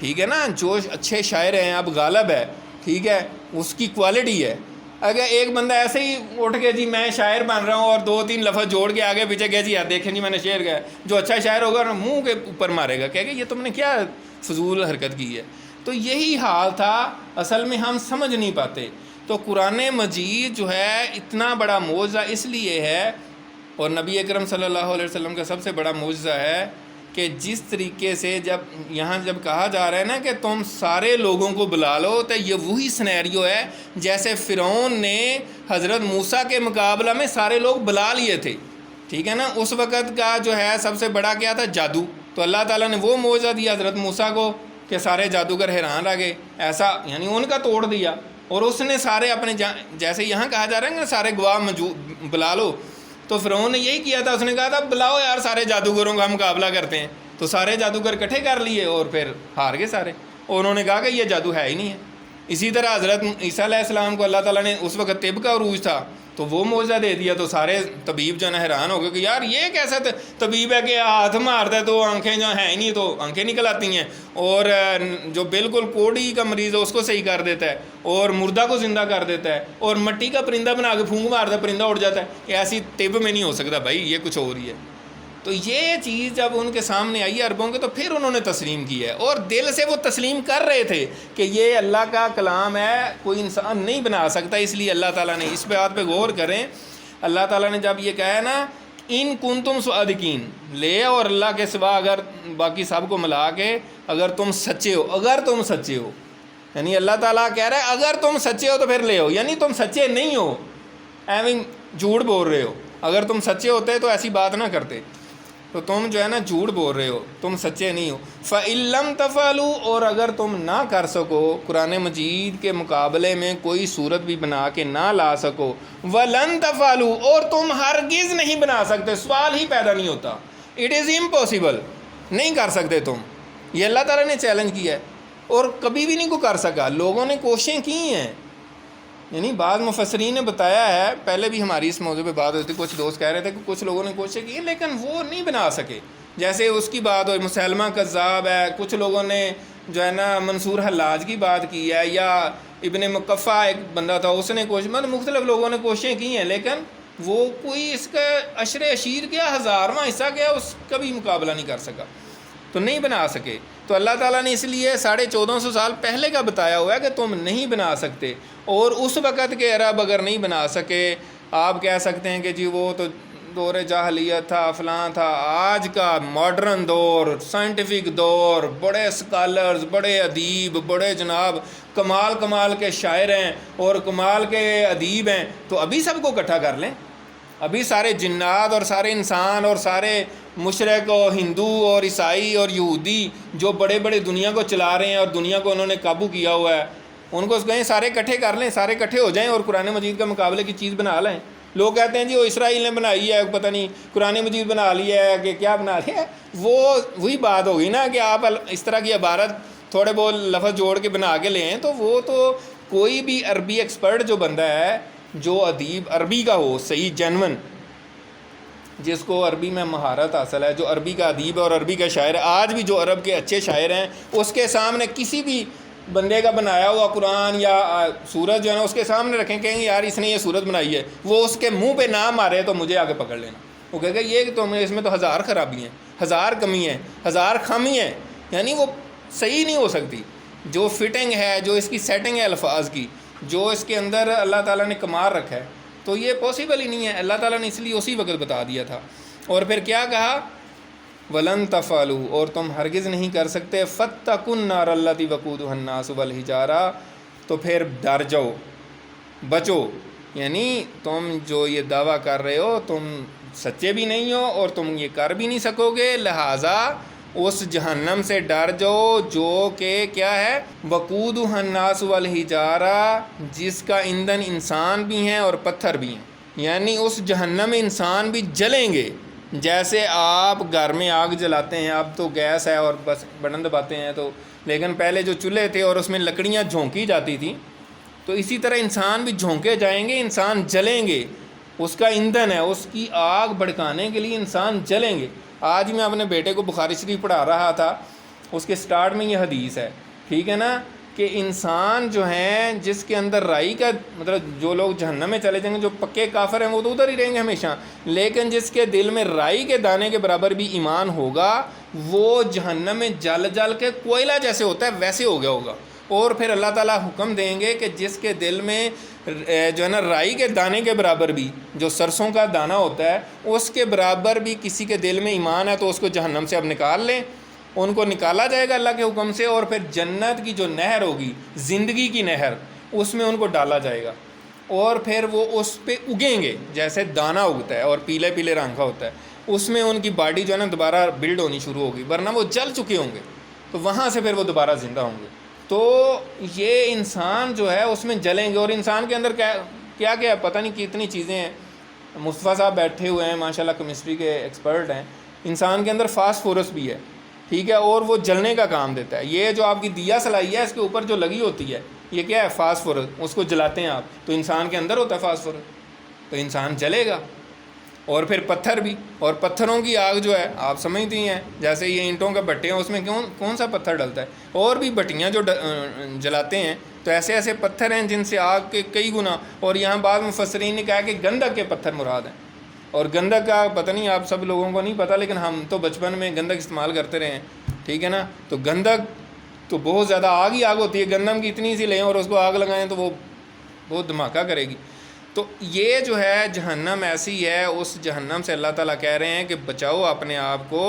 ٹھیک ہے نا. جو اچھے شاعر ہیں, اب غالب ہے, ٹھیک ہے, اس کی کوالٹی ہے. اگر ایک بندہ ایسے ہی اٹھ کے جی میں شاعر بن رہا ہوں اور 2-3 لفظ جوڑ کے آگے پیچھے گیا جی یار دیکھیں جی میں نے شعر گیا, جو اچھا شاعر ہوگا منہ کے اوپر مارے گا, کہے گا یہ تم نے کیا فضول حرکت کی ہے. تو یہی حال تھا, اصل میں ہم سمجھ نہیں پاتے. تو قرآن مجید جو ہے اتنا بڑا معجزہ اس لیے ہے, اور نبی اکرم صلی اللہ علیہ وسلم کا سب سے بڑا معجزہ ہے کہ جس طریقے سے جب کہا جا رہا ہے نا کہ تم سارے لوگوں کو بلا لو, تو یہ وہی سنیریو ہے جیسے فرعون نے حضرت موسیٰ کے مقابلہ میں سارے لوگ بلا لیے تھے, ٹھیک ہے نا. اس وقت کا جو ہے سب سے بڑا کیا تھا؟ جادو. تو اللہ تعالیٰ نے وہ معجزہ دیا حضرت موسیٰ کو کہ سارے جادوگر حیران رہ گئے, ایسا یعنی ان کا توڑ دیا. اور اس نے سارے اپنے جیسے یہاں کہا جا رہا ہے کہ سارے گواہ بلا لو, تو فرعون نے یہی کیا تھا. اس نے کہا تھا بلاؤ یار سارے جادوگروں کا مقابلہ کرتے ہیں. تو سارے جادوگر اکٹھے کر لیے اور پھر ہار گئے سارے, اور انہوں نے کہا کہ یہ جادو ہے ہی نہیں ہے. اسی طرح حضرت عیسیٰ علیہ السلام کو اللہ تعالیٰ نے اس وقت طب کا عروج تھا تو وہ معجزہ دے دیا، تو سارے طبیب جو ہے نا حیران ہو گئے کہ یار یہ کیسا طبیب ہے کہ ہاتھ مارتا ہے تو آنکھیں جو ہیں ہی نہیں تو آنکھیں نکل آتی ہیں، اور جو بالکل کوڑی کا مریض ہے اس کو صحیح کر دیتا ہے، اور مردہ کو زندہ کر دیتا ہے، اور مٹی کا پرندہ بنا کے پھونک مارتا ہے پرندہ اڑ جاتا ہے۔ ایسی طب میں نہیں ہو سکتا بھائی، یہ کچھ اور ہی ہے۔ تو یہ چیز جب ان کے سامنے آئی عربوں کے تو پھر انہوں نے تسلیم کی ہے، اور دل سے وہ تسلیم کر رہے تھے کہ یہ اللہ کا کلام ہے، کوئی انسان نہیں بنا سکتا۔ اس لیے اللہ تعالیٰ نے اس بات پہ غور کریں، اللہ تعالیٰ نے جب یہ کہا ہے نا ان کنتم صادقین، لے اور اللہ کے سوا اگر باقی سب کو ملا کے اگر تم سچے ہو، اگر تم سچے ہو، یعنی اللہ تعالیٰ کہہ رہا ہے اگر تم سچے ہو تو پھر لے ہو، یعنی تم سچے نہیں ہو، ایویں جھوٹ بول رہے ہو۔ اگر تم سچے ہوتے تو ایسی بات نہ کرتے، تو تم جو ہے نا جھوٹ بول رہے ہو، تم سچے نہیں ہو۔ فَإِن لَّمْ تَفْعَلُوا، اور اگر تم نہ کر سکو قرآن مجید کے مقابلے میں کوئی صورت بھی بنا کے نہ لا سکو، وَلَن تَفْعَلُوا، اور تم ہرگز نہیں بنا سکتے، سوال ہی پیدا نہیں ہوتا، اٹ از امپاسبل، نہیں کر سکتے تم۔ یہ اللہ تعالیٰ نے چیلنج کیا ہے، اور کبھی بھی نہیں کو کر سکا، لوگوں نے کوششیں کی ہیں۔ یعنی بعض مفسرین نے بتایا ہے، پہلے بھی ہماری اس موضوع پہ بات ہوئی تھی، کچھ دوست کہہ رہے تھے کہ کچھ لوگوں نے کوشش کی لیکن وہ نہیں بنا سکے، جیسے اس کی بات ہوئی مسلمہ کذاب ہے، کچھ لوگوں نے جو ہے نا منصور حلاج کی بات کی ہے، یا ابن مقفع ایک بندہ تھا اس نے کوشش، مطلب مختلف لوگوں نے کوششیں کی ہیں، لیکن وہ کوئی اس کا عشر عشیر کیا ہزارواں حصہ کیا اس کا بھی مقابلہ نہیں کر سکا، تو نہیں بنا سکے۔ تو اللہ تعالیٰ نے اس لیے 1450 سال پہلے کا بتایا ہوا ہے کہ تم نہیں بنا سکتے، اور اس وقت کے عرب اگر نہیں بنا سکے، آپ کہہ سکتے ہیں کہ جی وہ تو دور جاہلیت تھا، فلاں تھا، آج کا ماڈرن دور، سائنٹیفک دور، بڑے اسکالرز، بڑے ادیب، بڑے جناب کمال کے شاعر ہیں اور کمال کے ادیب ہیں، تو ابھی سب کو اکٹھا کر لیں، ابھی سارے جنات اور سارے انسان اور سارے مشرک اور ہندو اور عیسائی اور یہودی جو بڑے بڑے دنیا کو چلا رہے ہیں اور دنیا کو انہوں نے قابو کیا ہوا ہے، ان کو کہیں سارے اکٹھے کر لیں، سارے اکٹھے ہو جائیں اور قرآن مجید کا مقابلے کی چیز بنا لیں۔ لوگ کہتے ہیں جی وہ اسرائیل نے بنائی ہے، پتہ نہیں قرآن مجید بنا لیا ہے کہ کیا بنا لیا ہے، وہی بات ہوگی نا کہ آپ اس طرح کی عبارت تھوڑے بہت لفظ جوڑ کے بنا کے لیں، تو وہ تو کوئی بھی عربی ایکسپرٹ جو بندہ ہے، جو ادیب عربی کا ہو صحیح جینون، جس کو عربی میں مہارت حاصل ہے، جو عربی کا ادیب ہے اور عربی کا شاعر ہے، آج بھی جو عرب کے اچھے شاعر ہیں اس کے سامنے کسی بھی بندے کا بنایا ہوا قرآن یا سورت جو ہے نا اس کے سامنے رکھیں، کہیں گے یار اس نے یہ سورت بنائی ہے، وہ اس کے منہ پہ نہ مارے تو مجھے آگے پکڑ لینا، وہ کہے گا یہ کہ اس میں تو ہزار خرابی ہیں، ہزار کمی ہیں، ہزار خامی ہیں، یعنی وہ صحیح نہیں ہو سکتی۔ جو فٹنگ ہے، جو اس کی سیٹنگ ہے الفاظ کی، جو اس کے اندر اللہ تعالیٰ نے کمال رکھا ہے، تو یہ پاسبل ہی نہیں ہے۔ اللہ تعالیٰ نے اس لیے اسی وقت بتا دیا تھا، اور پھر کیا کہا، وَلَن تَفْعَلُوا، اور تم ہرگز نہیں کر سکتے، فَاتَّقُوا النَّارَ الَّتِي وَقُودُهَا النَّاسُ وَالْحِجَارَةُ، تو پھر ڈر جاؤ، بچو، یعنی تم جو یہ دعویٰ کر رہے ہو تم سچے بھی نہیں ہو اور تم یہ کر بھی نہیں سکو گے، لہٰذا اس جہنم سے ڈر جاؤ جو کہ کیا ہے، وقودها الناس والحجارہ، جس کا ایندھن انسان بھی ہیں اور پتھر بھی ہیں، یعنی اس جہنم میں انسان بھی جلیں گے، جیسے آپ گھر میں آگ جلاتے ہیں، اب تو گیس ہے اور بس بٹن دباتے ہیں، تو لیکن پہلے جو چولہے تھے اور اس میں لکڑیاں جھونکی جاتی تھیں، تو اسی طرح انسان بھی جھونکے جائیں گے، انسان جلیں گے، اس کا ایندھن ہے، اس کی آگ بھڑکانے کے لیے انسان جلیں گے۔ آج میں اپنے بیٹے کو بخاری شریف پڑھا رہا تھا، اس کے سٹارٹ میں یہ حدیث ہے، ٹھیک ہے نا، کہ انسان جو ہیں جس کے اندر رائی کا، مطلب جو لوگ جہنم میں چلے جائیں گے، جو پکے کافر ہیں وہ تو ادھر ہی رہیں گے ہمیشہ، لیکن جس کے دل میں رائی کے دانے کے برابر بھی ایمان ہوگا، وہ جہنم میں جل جل کے کوئلہ جیسے ہوتا ہے ویسے ہو گیا ہوگا۔ اور پھر اللہ تعالیٰ حکم دیں گے کہ جس کے دل میں جو ہے نا رائی کے دانے کے برابر بھی، جو سرسوں کا دانہ ہوتا ہے اس کے برابر بھی کسی کے دل میں ایمان ہے، تو اس کو جہنم سے اب نکال لیں، ان کو نکالا جائے گا اللہ کے حکم سے، اور پھر جنت کی جو نہر ہوگی، زندگی کی نہر، اس میں ان کو ڈالا جائے گا، اور پھر وہ اس پہ اگیں گے، جیسے دانہ اگتا ہے اور پیلے پیلے رنگ کا ہوتا ہے، اس میں ان کی باڈی جو ہے نا دوبارہ بلڈ ہونی شروع ہوگی، ورنہ وہ جل چکے ہوں گے، تو وہاں سے پھر وہ دوبارہ زندہ ہوں گے۔ تو یہ انسان جو ہے اس میں جلیں گے، اور انسان کے اندر کیا کیا پتہ نہیں کتنی چیزیں ہیں۔ مصطفیٰ صاحب بیٹھے ہوئے ہیں ماشاءاللہ، کیمسٹری کے ایکسپرٹ ہیں، انسان کے اندر فاسفورس بھی ہے، ٹھیک ہے، اور وہ جلنے کا کام دیتا ہے۔ یہ جو آپ کی دیا سلائی ہے اس کے اوپر جو لگی ہوتی ہے، یہ کیا ہے؟ فاسفورس، اس کو جلاتے ہیں آپ، تو انسان کے اندر ہوتا ہے فاسفورس، تو انسان جلے گا۔ اور پھر پتھر بھی، اور پتھروں کی آگ جو ہے آپ سمجھتی ہیں، جیسے یہ اینٹوں کے بٹے ہیں، اس میں کون سا پتھر ڈلتا ہے؟ اور بھی بٹیاں جو جلاتے ہیں، تو ایسے ایسے پتھر ہیں جن سے آگ کے کئی گنا، اور یہاں بعض مفسرین نے کہا کہ گندک کے پتھر مراد ہیں۔ اور گندک کا پتہ نہیں، آپ سب لوگوں کو نہیں پتہ، لیکن ہم تو بچپن میں گندک استعمال کرتے رہے ہیں، ٹھیک ہے نا؟ تو گندک تو بہت زیادہ آگ ہی آگ ہوتی ہے، گندم کی اتنی سی لیں اور اس کو آگ لگائیں تو وہ بہت دھماکہ کرے گی۔ تو یہ جو ہے جہنم ایسی ہے، اس جہنم سے اللہ تعالیٰ کہہ رہے ہیں کہ بچاؤ اپنے آپ کو،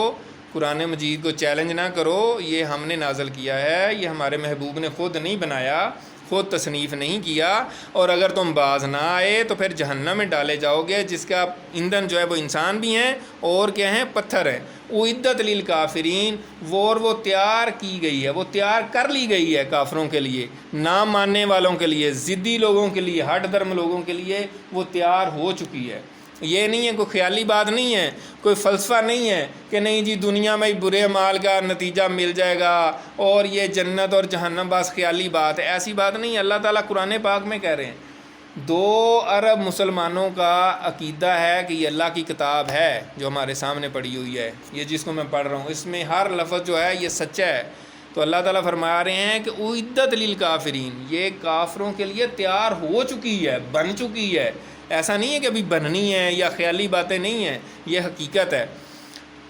قرآن مجید کو چیلنج نہ کرو، یہ ہم نے نازل کیا ہے، یہ ہمارے محبوب نے خود نہیں بنایا، خود تصنیف نہیں کیا، اور اگر تم باز نہ آئے تو پھر جہنم میں ڈالے جاؤ گے، جس کا ایندھن جو ہے وہ انسان بھی ہیں اور کیا ہیں؟ پتھر ہیں۔ اعدت للکافرین، وہ تیار کی گئی ہے، وہ تیار کر لی گئی ہے کافروں کے لیے، نہ ماننے والوں کے لیے، ضدی لوگوں کے لیے، ہٹ درم لوگوں کے لیے وہ تیار ہو چکی ہے۔ یہ نہیں ہے کوئی خیالی بات، نہیں ہے کوئی فلسفہ، نہیں ہے کہ نہیں جی دنیا میں برے اعمال کا نتیجہ مل جائے گا اور یہ جنت اور جہنم بس خیالی بات ہے، ایسی بات نہیں ہے۔ اللہ تعالیٰ قرآن پاک میں کہہ رہے ہیں، 2 ارب مسلمانوں کا عقیدہ ہے کہ یہ اللہ کی کتاب ہے جو ہمارے سامنے پڑھی ہوئی ہے، یہ جس کو میں پڑھ رہا ہوں، اس میں ہر لفظ جو ہے یہ سچا ہے۔ تو اللہ تعالیٰ فرما رہے ہیں کہ اعدت للکافرین، یہ کافروں کے لیے تیار ہو چکی ہے، بن چکی ہے، ایسا نہیں ہے کہ ابھی بننی ہے یا خیالی باتیں نہیں ہیں، یہ حقیقت ہے۔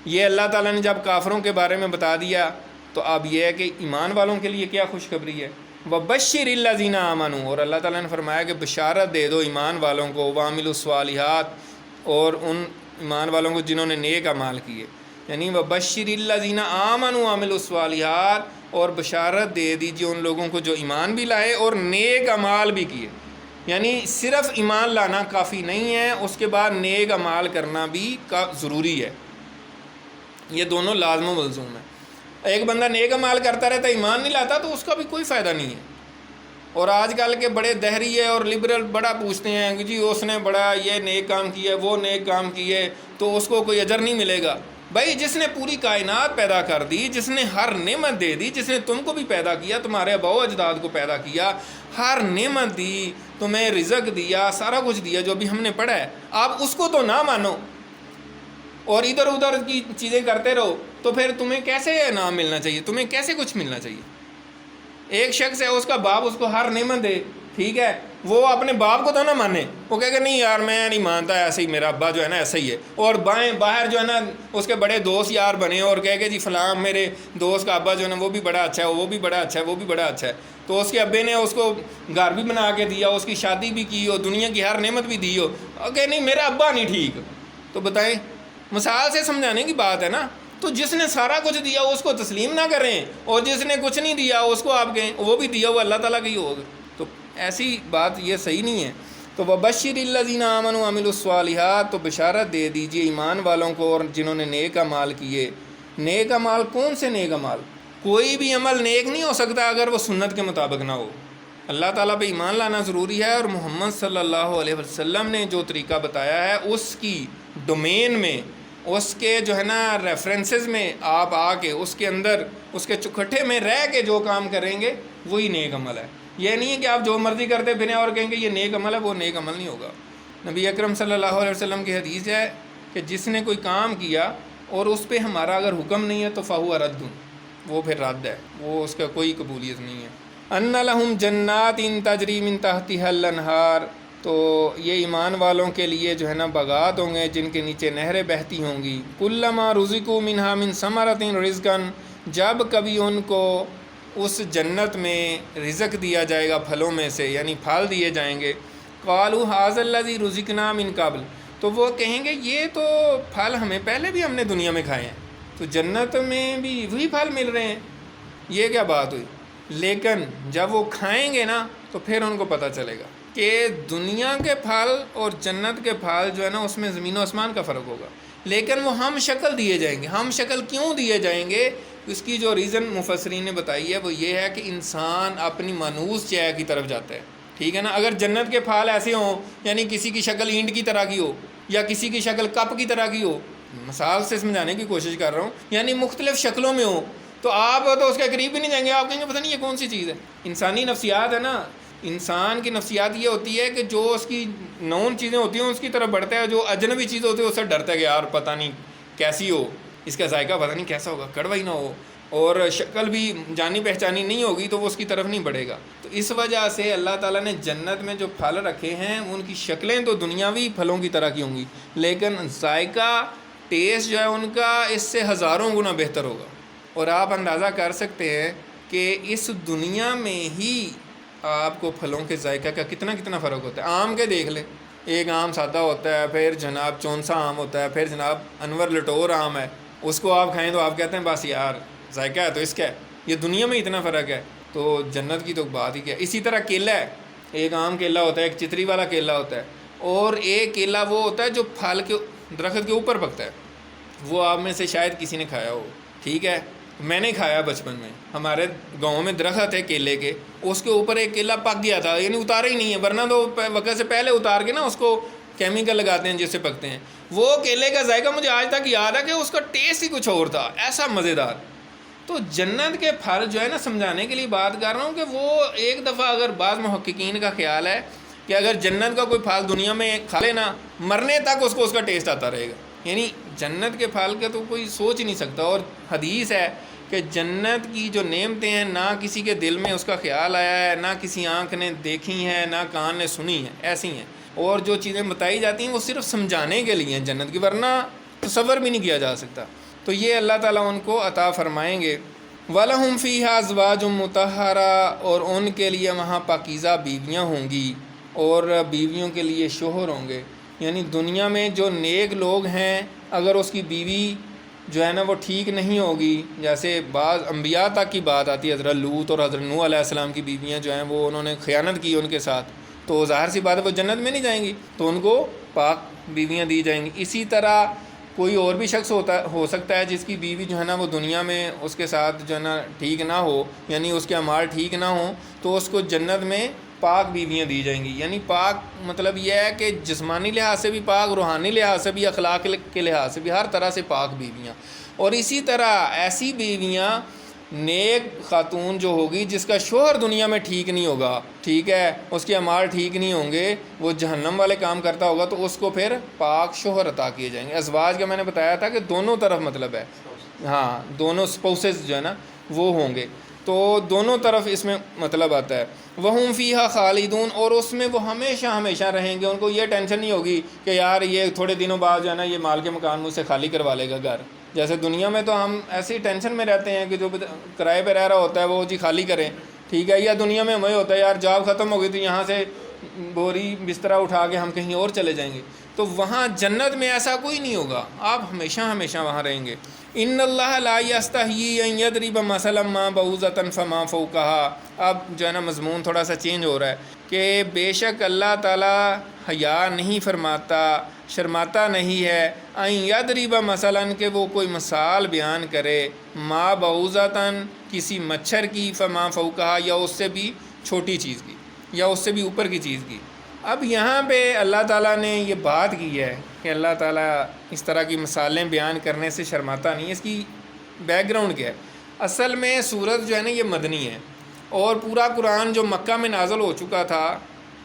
یہ اللہ تعالیٰ نے جب کافروں کے بارے میں بتا دیا تو اب یہ ہے کہ ایمان والوں کے لیے کیا خوشخبری ہے، وَبَشِّرِ الَّذِينَ آمَنُوا، اور اللہ تعالیٰ نے فرمایا کہ بشارت دے دو ایمان والوں کو، وَعَمِلُوا الصَّالِحَاتِ، اور ان ایمان والوں کو جنہوں نے نیک اعمال کیے، یعنی وَبَشِّرِ الَّذِينَ آمَنُوا وَعَمِلُوا الصَّالِحَاتِ، اور بشارت دے دیجیے ان لوگوں کو جو ایمان بھی لائے اور نیک اعمال بھی کیے۔ یعنی صرف ایمان لانا کافی نہیں ہے، اس کے بعد نیک اعمال کرنا بھی ضروری ہے، یہ دونوں لازم و ملزوم ہے۔ ایک بندہ نیک اعمال کرتا رہتا ایمان نہیں لاتا تو اس کا بھی کوئی فائدہ نہیں ہے۔ اور آج کل کے بڑے دہریے اور لبرل بڑا پوچھتے ہیں کہ جی اس نے بڑا یہ نیک کام کیا، وہ نیک کام کیے تو اس کو کوئی اجر نہیں ملے گا۔ بھائی جس نے پوری کائنات پیدا کر دی، جس نے ہر نعمت دے دی، جس نے تم کو بھی پیدا کیا، تمہارے آباء و اجداد کو پیدا کیا، ہر نعمت دی، تمہیں رزق دیا، سارا کچھ دیا جو بھی ہم نے پڑھا ہے، آپ اس کو تو نہ مانو اور ادھر ادھر کی چیزیں کرتے رہو، تو پھر تمہیں کیسے انعام ملنا چاہیے؟ تمہیں کیسے کچھ ملنا چاہیے؟ ایک شخص ہے، اس کا باپ اس کو ہر نعمت دے، ٹھیک ہے، وہ اپنے باپ کو تو نہ مانے، وہ کہے کہ نہیں یار میں نہیں مانتا، ایسے ہی میرا ابا جو ہے نا ایسا ہی ہے، اور باہر جو ہے نا اس کے بڑے دوست یار بنے اور کہے کہ جی فلاں میرے دوست کا ابا جو ہے نا وہ بھی بڑا اچھا ہے، وہ بھی بڑا اچھا ہے، وہ بھی بڑا اچھا ہے، تو اس کے ابے نے اس کو گھر بھی بنا کے دیا، اس کی شادی بھی کی ہو، دنیا کی ہر نعمت بھی دی ہو، کہ نہیں میرا ابا نہیں ٹھیک، تو بتائیں، مثال سے سمجھانے کی بات ہے نا۔ تو جس نے سارا کچھ دیا اس کو تسلیم نہ کریں، اور جس نے کچھ نہیں دیا اس کو آپ کہیں وہ بھی دیا ہوا اللہ تعالیٰ کا ہی ہوگا، تو ایسی بات یہ صحیح نہیں ہے۔ تو وَبَشِّرِ الَّذِينَ آمَنُوا وَعَمِلُوا الصَّالِحَاتِ، تو بشارت دے دیجئے ایمان والوں کو اور جنہوں نے نیک اعمال کیے۔ نیک اعمال کون سے نیک اعمال؟ کوئی بھی عمل نیک نہیں ہو سکتا اگر وہ سنت کے مطابق نہ ہو۔ اللہ تعالیٰ پہ ایمان لانا ضروری ہے، اور محمد صلی اللہ علیہ وسلم نے جو طریقہ بتایا ہے اس کی ڈومین میں، اس کے جو ہے نا ریفرنسز میں آپ آ کے اس کے اندر اس کے چکھٹے میں رہ کے جو کام کریں گے وہی نیک عمل ہے۔ یہ نہیں ہے کہ آپ جو مرضی کرتے پھریں اور کہیں گے یہ نیک عمل ہے، وہ نیک عمل نہیں ہوگا۔ نبی اکرم صلی اللہ علیہ وسلم کی حدیث ہے کہ جس نے کوئی کام کیا اور اس پہ ہمارا اگر حکم نہیں ہے تو فہو رد، وہ پھر رد ہے، وہ اس کا کوئی قبولیت نہیں ہے۔ ان لہم جنات تجری من تحتها الانہار، تو یہ ایمان والوں کے لیے جو ہے نا باغات ہوں گے جن کے نیچے نہریں بہتی ہوں گی۔ کلما رزقوا منها من ثمرۃ رزقا، جب کبھی ان کو اس جنت میں رزق دیا جائے گا پھلوں میں سے، یعنی پھل دیے جائیں گے، قالوا ھذا الذی رزقنا من قبل، تو وہ کہیں گے یہ تو پھل ہمیں پہلے بھی ہم نے دنیا میں کھائے ہیں، تو جنت میں بھی وہی پھل مل رہے ہیں، یہ کیا بات ہوئی؟ لیکن جب وہ کھائیں گے نا تو پھر ان کو پتہ چلے گا کہ دنیا کے پھل اور جنت کے پھل جو ہے نا اس میں زمین و آسمان کا فرق ہوگا، لیکن وہ ہم شکل دیے جائیں گے۔ ہم شکل کیوں دیے جائیں گے؟ اس کی جو ریزن مفسرین نے بتائی ہے وہ یہ ہے کہ انسان اپنی مانوس چیز کی طرف جاتا ہے، ٹھیک ہے نا۔ اگر جنت کے پھل ایسے ہوں، یعنی کسی کی شکل اینٹ کی طرح کی ہو یا کسی کی شکل کپ کی طرح کی ہو، مثال سے سمجھانے کی کوشش کر رہا ہوں، یعنی مختلف شکلوں میں ہو، تو آپ تو اس کے قریب بھی نہیں جائیں گے، آپ کہیں گے پتہ نہیں یہ کون سی چیز ہے۔ انسانی نفسیات ہے نا، انسان کی نفسیات یہ ہوتی ہے کہ جو اس کی نون چیزیں ہوتی ہیں اس کی طرف بڑھتا ہے، جو اجنبی چیز ہوتی ہے اس سے ڈرتا ہے کہ یار پتہ نہیں کیسی ہو، اس کا ذائقہ پتہ نہیں کیسا ہوگا، کڑوا ہی نہ ہو، اور شکل بھی جانی پہچانی نہیں ہوگی تو وہ اس کی طرف نہیں بڑھے گا۔ تو اس وجہ سے اللہ تعالیٰ نے جنت میں جو پھل رکھے ہیں ان کی شکلیں تو دنیاوی پھلوں کی طرح کی ہوں گی، لیکن ذائقہ ٹیسٹ جو ہے ان کا اس سے ہزاروں گنا بہتر ہوگا۔ اور آپ اندازہ کر سکتے ہیں کہ اس دنیا میں ہی آپ کو پھلوں کے ذائقہ کا کتنا فرق ہوتا ہے۔ آم کے دیکھ لیں، ایک آم سادہ ہوتا ہے، پھر جناب چونسا آم ہوتا ہے، پھر جناب انور لٹور آم ہے، اس کو آپ کھائیں تو آپ کہتے ہیں بس یار ذائقہ ہے تو اس کا ہے، یہ دنیا میں اتنا فرق ہے، تو جنت کی تو بات ہی کیا۔ اسی طرح کیلا ہے، ایک عام کیلا ہوتا ہے، ایک چتری والا کیلا ہوتا ہے، اور ایک کیلا وہ ہوتا ہے جو پھل کے درخت کے اوپر پکتا ہے، وہ آپ میں سے شاید کسی نے کھایا ہو، ٹھیک ہے، میں نے کھایا بچپن میں، ہمارے گاؤں میں درخت ہے کیلے کے، اس کے اوپر ایک کیلا پک گیا تھا، یعنی اتارا ہی نہیں ہے، ورنہ تو وقت سے پہلے اتار کے نا اس کو کیمیکل لگاتے ہیں جس سے پکتے ہیں۔ وہ کیلے کا ذائقہ مجھے آج تک یاد ہے کہ اس کا ٹیسٹ ہی کچھ اور تھا، ایسا مزیدار۔ تو جنت کے پھل جو ہے نا، سمجھانے کے لیے بات کر رہا ہوں کہ وہ ایک دفعہ اگر بعض محققین کا خیال ہے کہ اگر جنت کا کوئی پھل دنیا میں کھا لینا، مرنے تک اس کو اس کا ٹیسٹ آتا رہے گا، یعنی جنت کے پھل کا تو کوئی سوچ ہی نہیں سکتا۔ اور حدیث ہے کہ جنت کی جو نعمتیں ہیں نہ کسی کے دل میں اس کا خیال آیا ہے، نہ کسی آنکھ نے دیکھی ہیں، نہ کان نے سنی ہیں، ایسی ہیں، اور جو چیزیں بتائی جاتی ہیں وہ صرف سمجھانے کے لیے ہیں جنت کی، ورنہ تصور بھی نہیں کیا جا سکتا۔ تو یہ اللہ تعالیٰ ان کو عطا فرمائیں گے۔ وَلَهُمْ فِيهَا أَزْوَاجٌ مُطَهَّرَةٌ، اور ان کے لیے وہاں پاکیزہ بیویاں ہوں گی، اور بیویوں کے لیے شوہر ہوں گے۔ یعنی دنیا میں جو نیک لوگ ہیں اگر اس کی بیوی جو ہے نا وہ ٹھیک نہیں ہوگی، جیسے بعض انبیاء تک کی بات آتی ہے، حضرت لوط اور حضرت نوح علیہ السلام کی بیویاں جو ہیں وہ انہوں نے خیانت کی ان کے ساتھ، تو ظاہر سی بات ہے وہ جنت میں نہیں جائیں گی، تو ان کو پاک بیویاں دی جائیں گی۔ اسی طرح کوئی اور بھی شخص ہو سکتا ہے جس کی بیوی جو ہے نا وہ دنیا میں اس کے ساتھ جو ہے نا ٹھیک نہ ہو، یعنی اس کے اعمال ٹھیک نہ ہوں، تو اس کو جنت میں پاک بیویاں دی جائیں گی۔ یعنی پاک مطلب یہ ہے کہ جسمانی لحاظ سے بھی پاک، روحانی لحاظ سے بھی، اخلاق کے لحاظ سے بھی، ہر طرح سے پاک بیویاں۔ اور اسی طرح ایسی بیویاں نیک خاتون جو ہوگی جس کا شوہر دنیا میں ٹھیک نہیں ہوگا، ٹھیک ہے، اس کے اعمال ٹھیک نہیں ہوں گے، وہ جہنم والے کام کرتا ہوگا، تو اس کو پھر پاک شوہر عطا کیے جائیں گے۔ ازواج کا میں نے بتایا تھا کہ دونوں طرف مطلب ہے، ہاں دونوں سپوسز جو ہے نا وہ ہوں گے، تو دونوں طرف اس میں مطلب آتا ہے۔ وَهُمْ فِيهَا خَالِدُونَ، اور اس میں وہ ہمیشہ رہیں گے، ان کو یہ ٹینشن نہیں ہوگی کہ یار یہ تھوڑے دنوں بعد جو ہے نا یہ مال کے مکان مجھ سے خالی کروا لے گا گھر۔ جیسے دنیا میں تو ہم ایسی ٹینشن میں رہتے ہیں کہ جو کرائے پہ رہ رہا ہوتا ہے وہ جی خالی کریں، ٹھیک ہے، یا دنیا میں ہمیں ہوتا ہے یار جاب ختم ہو گئی تو یہاں سے بوری بسترا اٹھا کے ہم کہیں اور چلے جائیں گے، تو وہاں جنت میں ایسا کوئی نہیں ہوگا، آپ ہمیشہ وہاں رہیں گے۔ ان اللہ لا یستحیی ان یضرب مثلا ما بعوضۃ فما فوقها، اب جو ہے نا مضمون تھوڑا سا چینج ہو رہا ہے کہ بے شک اللہ تعالیٰ حیا نہیں فرماتا، شرماتا نہیں ہے، ان یضرب مثلا کہ وہ کوئی مثال بیان کرے، ما بعوضۃ کسی مچھر کی، فما فوقها یا اس سے بھی چھوٹی چیز کی، یا اس سے بھی اوپر کی چیز کی۔ اب یہاں پہ اللہ تعالیٰ نے یہ بات کی ہے کہ اللہ تعالیٰ اس طرح کی مثالیں بیان کرنے سے شرماتا نہیں، اس کی بیک گراؤنڈ کیا ہے؟ اصل میں سورت جو ہے نا یہ مدنی ہے، اور پورا قرآن جو مکہ میں نازل ہو چکا تھا،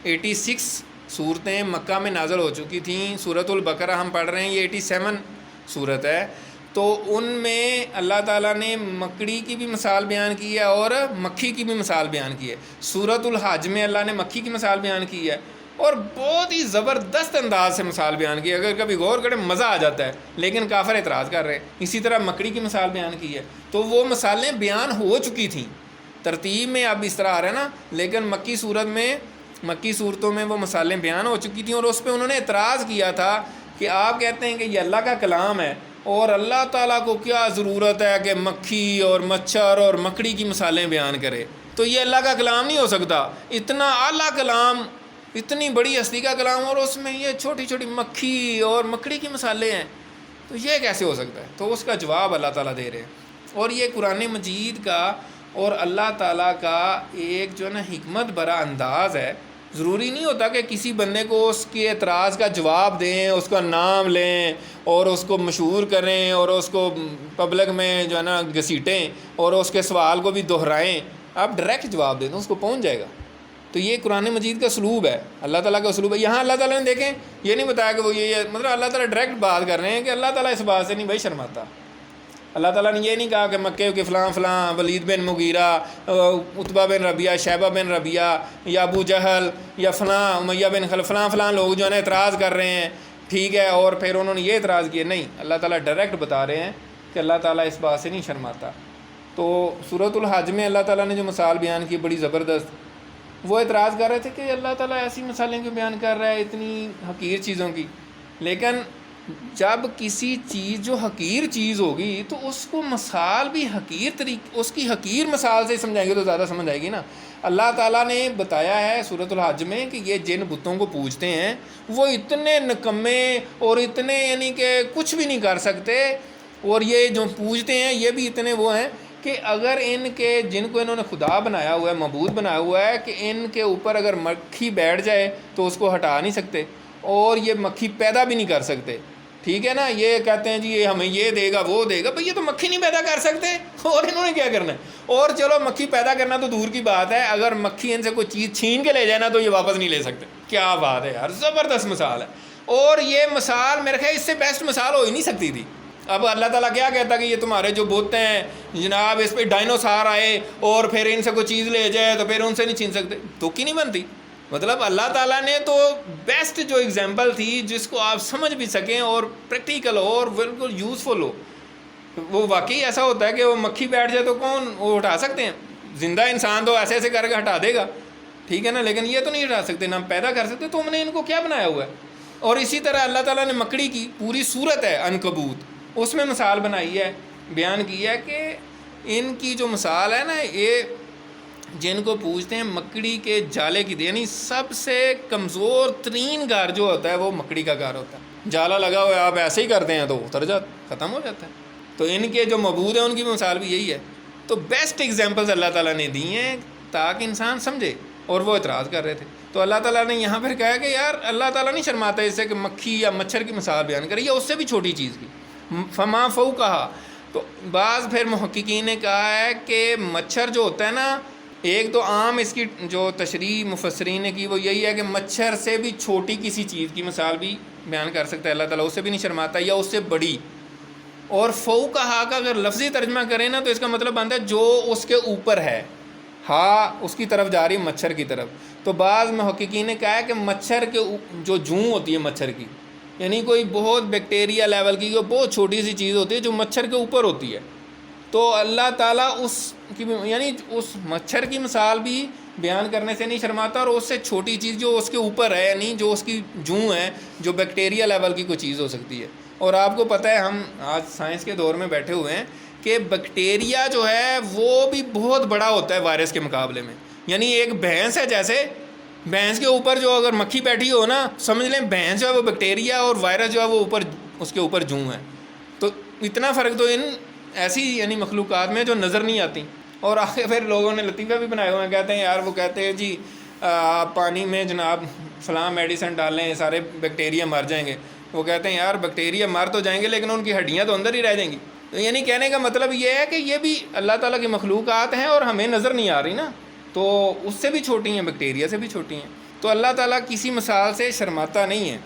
86 صورتیں مکہ میں نازل ہو چکی تھیں، سورۃ البقرہ ہم پڑھ رہے ہیں، یہ 87 صورت ہے، تو ان میں اللہ تعالیٰ نے مکڑی کی بھی مثال بیان کی ہے اور مکھی کی بھی مثال بیان کی ہے۔ سورۃ الحج میں اللہ نے مکھی کی مثال بیان کی ہے، اور بہت ہی زبردست انداز سے مثال بیان کی ہے، اگر کبھی غور کریں مزہ آ جاتا ہے، لیکن کافر اعتراض کر رہے ہیں۔ اسی طرح مکڑی کی مثال بیان کی ہے، تو وہ مثالیں بیان ہو چکی تھیں، ترتیب میں اب اس طرح آ رہا ہے نا، لیکن مکی صورتوں میں وہ مثالیں بیان ہو چکی تھیں، اور اس پہ انہوں نے اعتراض کیا تھا کہ آپ کہتے ہیں کہ یہ اللہ کا کلام ہے، اور اللہ تعالیٰ کو کیا ضرورت ہے کہ مکھی اور مچھر اور مکڑی کی مثالیں بیان کرے، تو یہ اللہ کا کلام نہیں ہو سکتا، اتنا اعلیٰ کلام، اتنی بڑی ہستی کا کلام، اور اس میں یہ چھوٹی چھوٹی مکھی اور مکڑی کی مثالیں ہیں، تو یہ کیسے ہو سکتا ہے؟ تو اس کا جواب اللہ تعالیٰ دے رہے ہیں، اور یہ قرآن مجید کا اور اللہ تعالیٰ کا ایک جو ہے نا حکمت برا انداز ہے ضروری نہیں ہوتا کہ کسی بندے کو اس کے اعتراض کا جواب دیں، اس کا نام لیں اور اس کو مشہور کریں اور اس کو پبلک میں جو ہے نا گھسیٹیں اور اس کے سوال کو بھی دہرائیں۔ آپ ڈائریکٹ جواب دے دیں، اس کو پہنچ جائے گا۔ تو یہ قرآن مجید کا اسلوب ہے، اللہ تعالیٰ کا اسلوب ہے۔ یہاں اللہ تعالیٰ نے دیکھیں یہ نہیں بتایا کہ وہ یہ مطلب اللہ تعالیٰ ڈائریکٹ بات کر رہے ہیں کہ اللہ تعالیٰ اس بات سے نہیں بھائی شرماتا۔ اللہ تعالیٰ نے یہ نہیں کہا کہ مکے کے فلاں فلاں ولید بن مغیرہ، عتبہ بن ربیعہ، شیبہ بن ربیعہ یا ابو جہل یا فلاں امیہ بن خلف فلاں لوگ جو ہے نا اعتراض کر رہے ہیں، ٹھیک ہے، اور پھر انہوں نے یہ اعتراض کیے۔ نہیں، اللہ تعالیٰ ڈائریکٹ بتا رہے ہیں کہ اللہ تعالیٰ اس بات سے نہیں شرماتا۔ تو سورۃ الحج میں اللہ تعالیٰ نے جو مثال بیان کی بڑی زبردست، وہ اعتراض کر رہے تھے کہ اللہ تعالیٰ ایسی مثالیں کیوں بیان کر رہا ہے اتنی حقیر چیزوں کی۔ لیکن جب کسی چیز جو حقیر چیز ہوگی تو اس کو مثال بھی حقیر اس کی حقیر مثال سے سمجھائیں گے تو زیادہ سمجھ آئے گی نا۔ اللہ تعالیٰ نے بتایا ہے سورۃ الحج میں کہ یہ جن بتوں کو پوجتے ہیں وہ اتنے نکمے اور اتنے یعنی کہ کچھ بھی نہیں کر سکتے، اور یہ جو پوجتے ہیں یہ بھی اتنے وہ ہیں کہ اگر ان کے جن کو انہوں نے خدا بنایا ہوا ہے، معبود بنایا ہوا ہے، کہ ان کے اوپر اگر مکھی بیٹھ جائے تو اس کو ہٹا نہیں سکتے، اور یہ مکھی پیدا بھی نہیں کر سکتے، ٹھیک ہے نا۔ یہ کہتے ہیں جی یہ ہمیں یہ دے گا وہ دے گا، بھئی یہ تو مکھی نہیں پیدا کر سکتے، اور انہوں نے کیا کرنا ہے؟ اور چلو مکھی پیدا کرنا تو دور کی بات ہے، اگر مکھی ان سے کوئی چیز چھین کے لے جائے نا تو یہ واپس نہیں لے سکتے۔ کیا بات ہے یار، زبردست مثال ہے۔ اور یہ مثال میرے خیال اس سے بیسٹ مثال ہو ہی نہیں سکتی تھی۔ اب اللہ تعالیٰ کیا کہتا کہ یہ تمہارے جو بت ہیں جناب، اس پہ ڈائنوسار آئے اور پھر ان سے کوئی چیز لے جائے تو پھر ان سے نہیں چھین سکتے، تو کی نہیں بنتی۔ مطلب اللہ تعالیٰ نے تو بیسٹ جو اگزامپل تھی جس کو آپ سمجھ بھی سکیں اور پریکٹیکل ہو اور بالکل یوزفل ہو، وہ واقعی ایسا ہوتا ہے کہ وہ مکھی بیٹھ جائے تو کون وہ ہٹا سکتے ہیں؟ زندہ انسان تو ایسے ایسے کر کے ہٹا دے گا، ٹھیک ہے نا، لیکن یہ تو نہیں ہٹا سکتے، نہ پیدا کر سکتے۔ تو ہم نے ان کو کیا بنایا ہوا ہے؟ اور اسی طرح اللہ تعالیٰ نے مکڑی کی پوری صورت ہے عنکبوت، اس میں مثال بنائی ہے، بیان کی ہے کہ ان کی جو مثال ہے نا، یہ جن کو پوچھتے ہیں مکڑی کے جالے کی، یعنی سب سے کمزور ترین گھر جو ہوتا ہے وہ مکڑی کا گھر ہوتا ہے۔ جالا لگا ہوا ہے، آپ ایسے ہی کرتے ہیں تو اتر ختم ہو جاتا ہے۔ تو ان کے جو معبود ہیں ان کی مثال بھی یہی ہے۔ تو بیسٹ ایگزامپلز اللہ تعالیٰ نے دی ہیں تاکہ انسان سمجھے، اور وہ اعتراض کر رہے تھے۔ تو اللہ تعالیٰ نے یہاں پھر کہا کہ یار اللہ تعالیٰ نہیں شرماتا اس سے کہ مکھی یا مچھر کی مثال بیان کرے یا اس سے بھی چھوٹی چیز کی، فما فو کہا۔ تو بعض پھر محققین نے کہا ہے کہ مچھر جو ہوتا ہے نا، ایک تو عام اس کی جو تشریح مفسرین نے کی وہ یہی ہے کہ مچھر سے بھی چھوٹی کسی چیز کی مثال بھی بیان کر سکتا ہے اللہ تعالیٰ، اس سے بھی نہیں شرماتا، یا اس سے بڑی۔ اور فو کہا کا اگر لفظی ترجمہ کریں نا تو اس کا مطلب بنتا ہے جو اس کے اوپر ہے، ہاں اس کی طرف جا رہی مچھر کی طرف۔ تو بعض محققین نے کہا ہے کہ مچھر کے جو جوں ہوتی ہے مچھر کی، یعنی کوئی بہت بیکٹیریا لیول کی بہت چھوٹی سی چیز ہوتی ہے جو مچھر کے اوپر ہوتی ہے، تو اللہ تعالیٰ اس کی یعنی اس مچھر کی مثال بھی بیان کرنے سے نہیں شرماتا، اور اس سے چھوٹی چیز جو اس کے اوپر ہے، یعنی جو اس کی جوں ہے، جو بیکٹیریا لیول کی کوئی چیز ہو سکتی ہے۔ اور آپ کو پتہ ہے ہم آج سائنس کے دور میں بیٹھے ہوئے ہیں کہ بیکٹیریا جو ہے وہ بھی بہت بڑا ہوتا ہے وائرس کے مقابلے میں۔ یعنی ایک بھینس ہے، جیسے بھینس کے اوپر جو اگر مکھی بیٹھی ہو نا، سمجھ لیں بھینس جو ہے وہ بیکٹیریا اور وائرس جو ہے وہ اوپر اس کے اوپر جوں ہے۔ تو اتنا فرق تو ان ایسی یعنی مخلوقات میں جو نظر نہیں آتی۔ اور آگے پھر لوگوں نے لطیفہ بھی بنائے ہوئے ہیں، کہتے ہیں یار وہ کہتے ہیں جی آپ پانی میں جناب فلاں میڈیسن ڈالیں سارے بیکٹیریا مر جائیں گے۔ وہ کہتے ہیں یار بیکٹیریا مر تو جائیں گے لیکن ان کی ہڈیاں تو اندر ہی رہ جائیں گی۔ تو یعنی کہنے کا مطلب یہ ہے کہ یہ بھی اللہ تعالیٰ کی مخلوقات ہیں اور ہمیں نظر نہیں آ رہی نا، تو اس سے بھی چھوٹی ہیں، بیکٹیریا سے بھی چھوٹی ہیں۔ تو اللہ تعالیٰ کسی مثال سے شرماتا نہیں ہے۔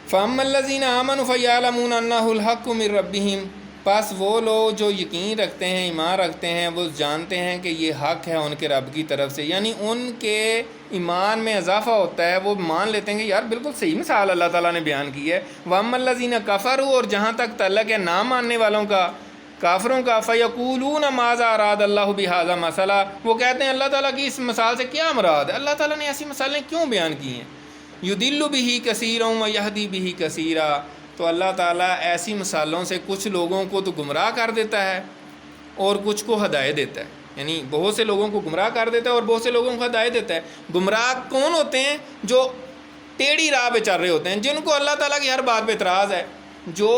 فَأَمَّا الَّذِينَ آمَنُوا فَيَعْلَمُونَ أَنَّهُ الْحَقُّ مِن رَّبِّهِمْ، پس وہ لوگ جو یقین رکھتے ہیں، ایمان رکھتے ہیں، وہ جانتے ہیں کہ یہ حق ہے ان کے رب کی طرف سے، یعنی ان کے ایمان میں اضافہ ہوتا ہے، وہ مان لیتے ہیں کہ یار بالکل صحیح مثال اللہ تعالیٰ نے بیان کی ہے۔ وَأَمَّا الَّذِينَ كَفَرُوا، اور جہاں تک تعلق ہے نہ ماننے والوں کا، کافروں کا، فَيَقُولُونَ مَاذَا أَرَادَ اللَّهُ بِهَذَا مَثَلًا، وہ کہتے ہیں اللہ تعالیٰ کی اس مثال سے کیا مراد ہے، اللہ تعالیٰ نے ایسی مثالیں کیوں بیان کی ہیں۔ یُضِلُّ بِهِ كَثِيرًا وَيَهْدِي بِهِ كَثِيرًا، تو اللہ تعالیٰ ایسی مثالوں سے کچھ لوگوں کو تو گمراہ کر دیتا ہے اور کچھ کو ہدایت دیتا ہے، یعنی بہت سے لوگوں کو گمراہ کر دیتا ہے اور بہت سے لوگوں کو ہدایت دیتا ہے۔ گمراہ کون ہوتے ہیں؟ جو ٹیڑھی راہ پہ چل رہے ہوتے ہیں، جن کو اللہ تعالیٰ کی ہر بات پہ اعتراض ہے، جو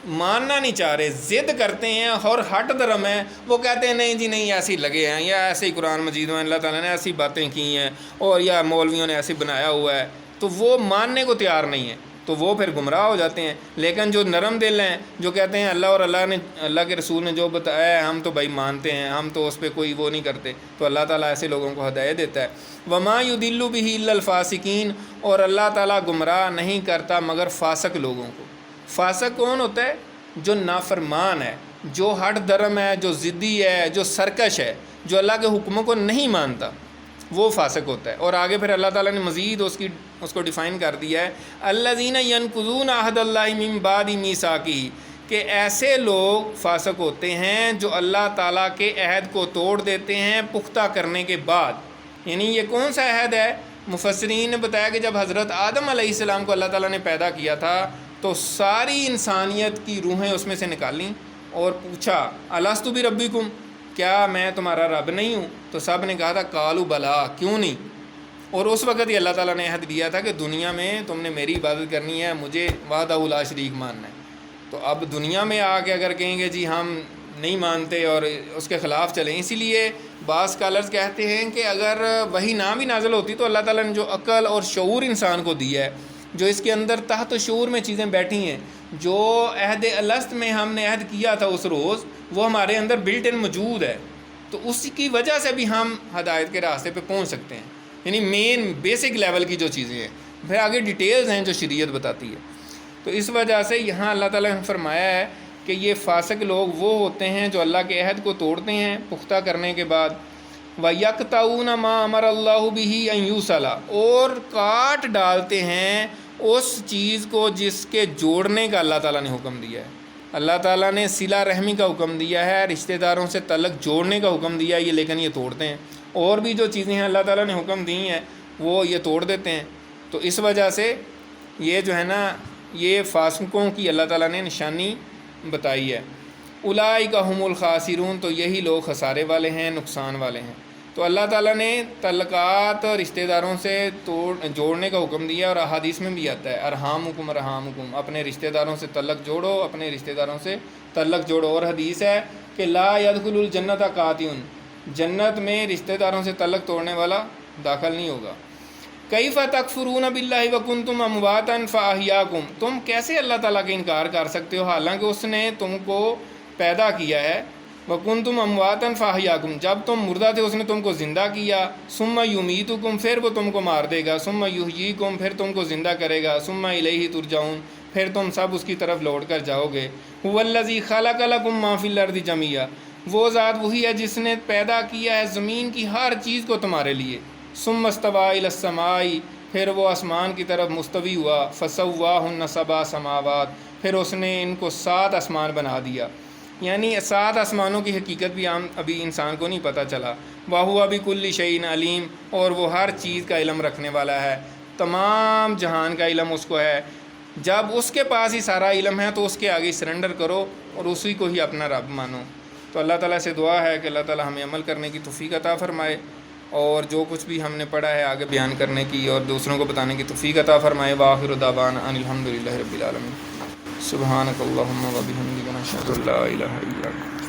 ماننا نہیں چاہ رہے، ضد کرتے ہیں اور ہٹ درم ہے، وہ کہتے ہیں نہیں جی نہیں ایسے ہی لگے ہیں، یا ایسے ہی قرآن مجید میں اللہ تعالیٰ نے ایسی باتیں کی ہیں، اور یا مولویوں نے ایسے بنایا ہوا ہے، تو وہ ماننے کو تیار نہیں ہے، تو وہ پھر گمراہ ہو جاتے ہیں۔ لیکن جو نرم دل ہیں، جو کہتے ہیں اللہ اور اللہ کے رسول نے جو بتایا ہے ہم تو بھائی مانتے ہیں، ہم تو اس پہ کوئی وہ نہیں کرتے، تو اللہ تعالیٰ ایسے لوگوں کو ہدایت دیتا ہے۔ وما يضل به الا الفاسقین، اور اللہ تعالیٰ گمراہ نہیں کرتا مگر فاسق لوگوں کو۔ فاسق کون ہوتا ہے؟ جو نافرمان ہے، جو ہٹ درم ہے، جو ضدی ہے، جو سرکش ہے، جو اللہ کے حکموں کو نہیں مانتا، وہ فاسق ہوتا ہے۔ اور آگے پھر اللہ تعالیٰ نے مزید اس کو ڈیفائن کر دیا ہے، الذین ینقضون عہد اللہ من بعد میثاقہ، کہ ایسے لوگ فاسق ہوتے ہیں جو اللہ تعالیٰ کے عہد کو توڑ دیتے ہیں پختہ کرنے کے بعد۔ یعنی یہ کون سا عہد ہے؟ مفسرین نے بتایا کہ جب حضرت آدم علیہ السلام کو اللہ تعالیٰ نے پیدا کیا تھا تو ساری انسانیت کی روحیں اس میں سے نکالیں اور پوچھا الستُ بربکم، کیا میں تمہارا رب نہیں ہوں؟ تو سب نے کہا تھا قالوا بلا، کیوں نہیں؟ اور اس وقت ہی اللہ تعالیٰ نے عہد دیا تھا کہ دنیا میں تم نے میری عبادت کرنی ہے، مجھے وحدہ لا شریک ماننا ہے۔ تو اب دنیا میں آ کے اگر کہیں گے جی ہم نہیں مانتے اور اس کے خلاف چلیں، اسی لیے بعض اسکالرز کہتے ہیں کہ اگر وہی نہ بھی نازل ہوتی تو اللہ تعالیٰ نے جو عقل اور شعور انسان کو دیا ہے، جو اس کے اندر تحت شعور میں چیزیں بیٹھی ہیں، جو عہد الست میں ہم نے عہد کیا تھا اس روز، وہ ہمارے اندر بلٹ ان موجود ہے، تو اس کی وجہ سے بھی ہم ہدایت کے راستے پہ پہنچ سکتے ہیں۔ یعنی مین بیسک لیول کی جو چیزیں ہیں، پھر آگے ڈیٹیلز ہیں جو شریعت بتاتی ہے۔ تو اس وجہ سے یہاں اللہ تعالیٰ نے فرمایا ہے کہ یہ فاسق لوگ وہ ہوتے ہیں جو اللہ کے عہد کو توڑتے ہیں پختہ کرنے کے بعد، وَيَقْطَعُونَ مَا أَمَرَ اللَّهُ بِهِ أَن يُوصَلَ، اور کاٹ ڈالتے ہیں اس چیز کو جس کے جوڑنے کا اللہ تعالیٰ نے حکم دیا ہے۔ اللہ تعالیٰ نے صلہ رحمی کا حکم دیا ہے، رشتہ داروں سے تعلق جوڑنے کا حکم دیا ہے، یہ لیکن یہ توڑتے ہیں۔ اور بھی جو چیزیں ہیں اللہ تعالیٰ نے حکم دی ہیں وہ یہ توڑ دیتے ہیں۔ تو اس وجہ سے یہ جو ہے نا، یہ فاسقوں کی اللہ تعالیٰ نے نشانی بتائی ہے۔ اولئک هم الخاسرون، تو یہی لوگ خسارے والے ہیں، نقصان والے ہیں۔ تو اللہ تعالیٰ نے تعلقات اور رشتہ داروں سے جوڑنے کا حکم دیا، اور احادیث میں بھی آتا ہے ارحامکم ارحامکم، اپنے رشتہ داروں سے تعلق جوڑو، اپنے رشتہ داروں سے تعلق جوڑو۔ اور حدیث ہے کہ لا يدخل الجنت قاطع، جنت میں رشتہ داروں سے تعلق توڑنے والا داخل نہیں ہوگا۔ کیف تکفرون باللہ وکنتم امواتا فاحیاکم، تم کیسے اللہ تعالیٰ کا انکار کر سکتے ہو حالانکہ اس نے تم کو پیدا کیا ہے۔ وکنتم امواتا فاحیاکم، جب تم مردہ تھے اس نے تم کو زندہ کیا۔ ثم یمیتکم، پھر وہ تم کو مار دے گا۔ ثم یحییکم، پھر تم کو زندہ کرے گا۔ ثم الیہ ترجعون، پھر تم سب اس کی طرف لوٹ کر جاؤ گے۔ هو الذی خلق لکم ما فی الارض جمیعا، وہ ذات وہی ہے جس نے پیدا کیا ہے زمین کی ہر چیز کو تمہارے لیے۔ ثم استویٰ الی السماء، پھر وہ آسمان کی طرف مستوی ہوا۔ فسواہن سبع سماوات، پھر اس نے ان کو 7 آسمان بنا دیا۔ یعنی 7 آسمانوں کی حقیقت بھی ابھی انسان کو نہیں پتہ چلا۔ وَهُوَ بِكُلِّ شَيْءٍ عَلِيمٌ، اور وہ ہر چیز کا علم رکھنے والا ہے، تمام جہان کا علم اس کو ہے۔ جب اس کے پاس ہی سارا علم ہے تو اس کے آگے سرنڈر کرو اور اسی کو ہی اپنا رب مانو۔ تو اللہ تعالیٰ سے دعا ہے کہ اللہ تعالیٰ ہمیں عمل کرنے کی توفیق عطا فرمائے، اور جو کچھ بھی ہم نے پڑھا ہے آگے بیان کرنے کی اور دوسروں کو بتانے کی توفیق عطا فرمائے۔ وآخر دعوانا ان الحمد للہ رب العالمین۔ سبحانک اللہم و بحمدک، نشہد ان لا الہ الا انت۔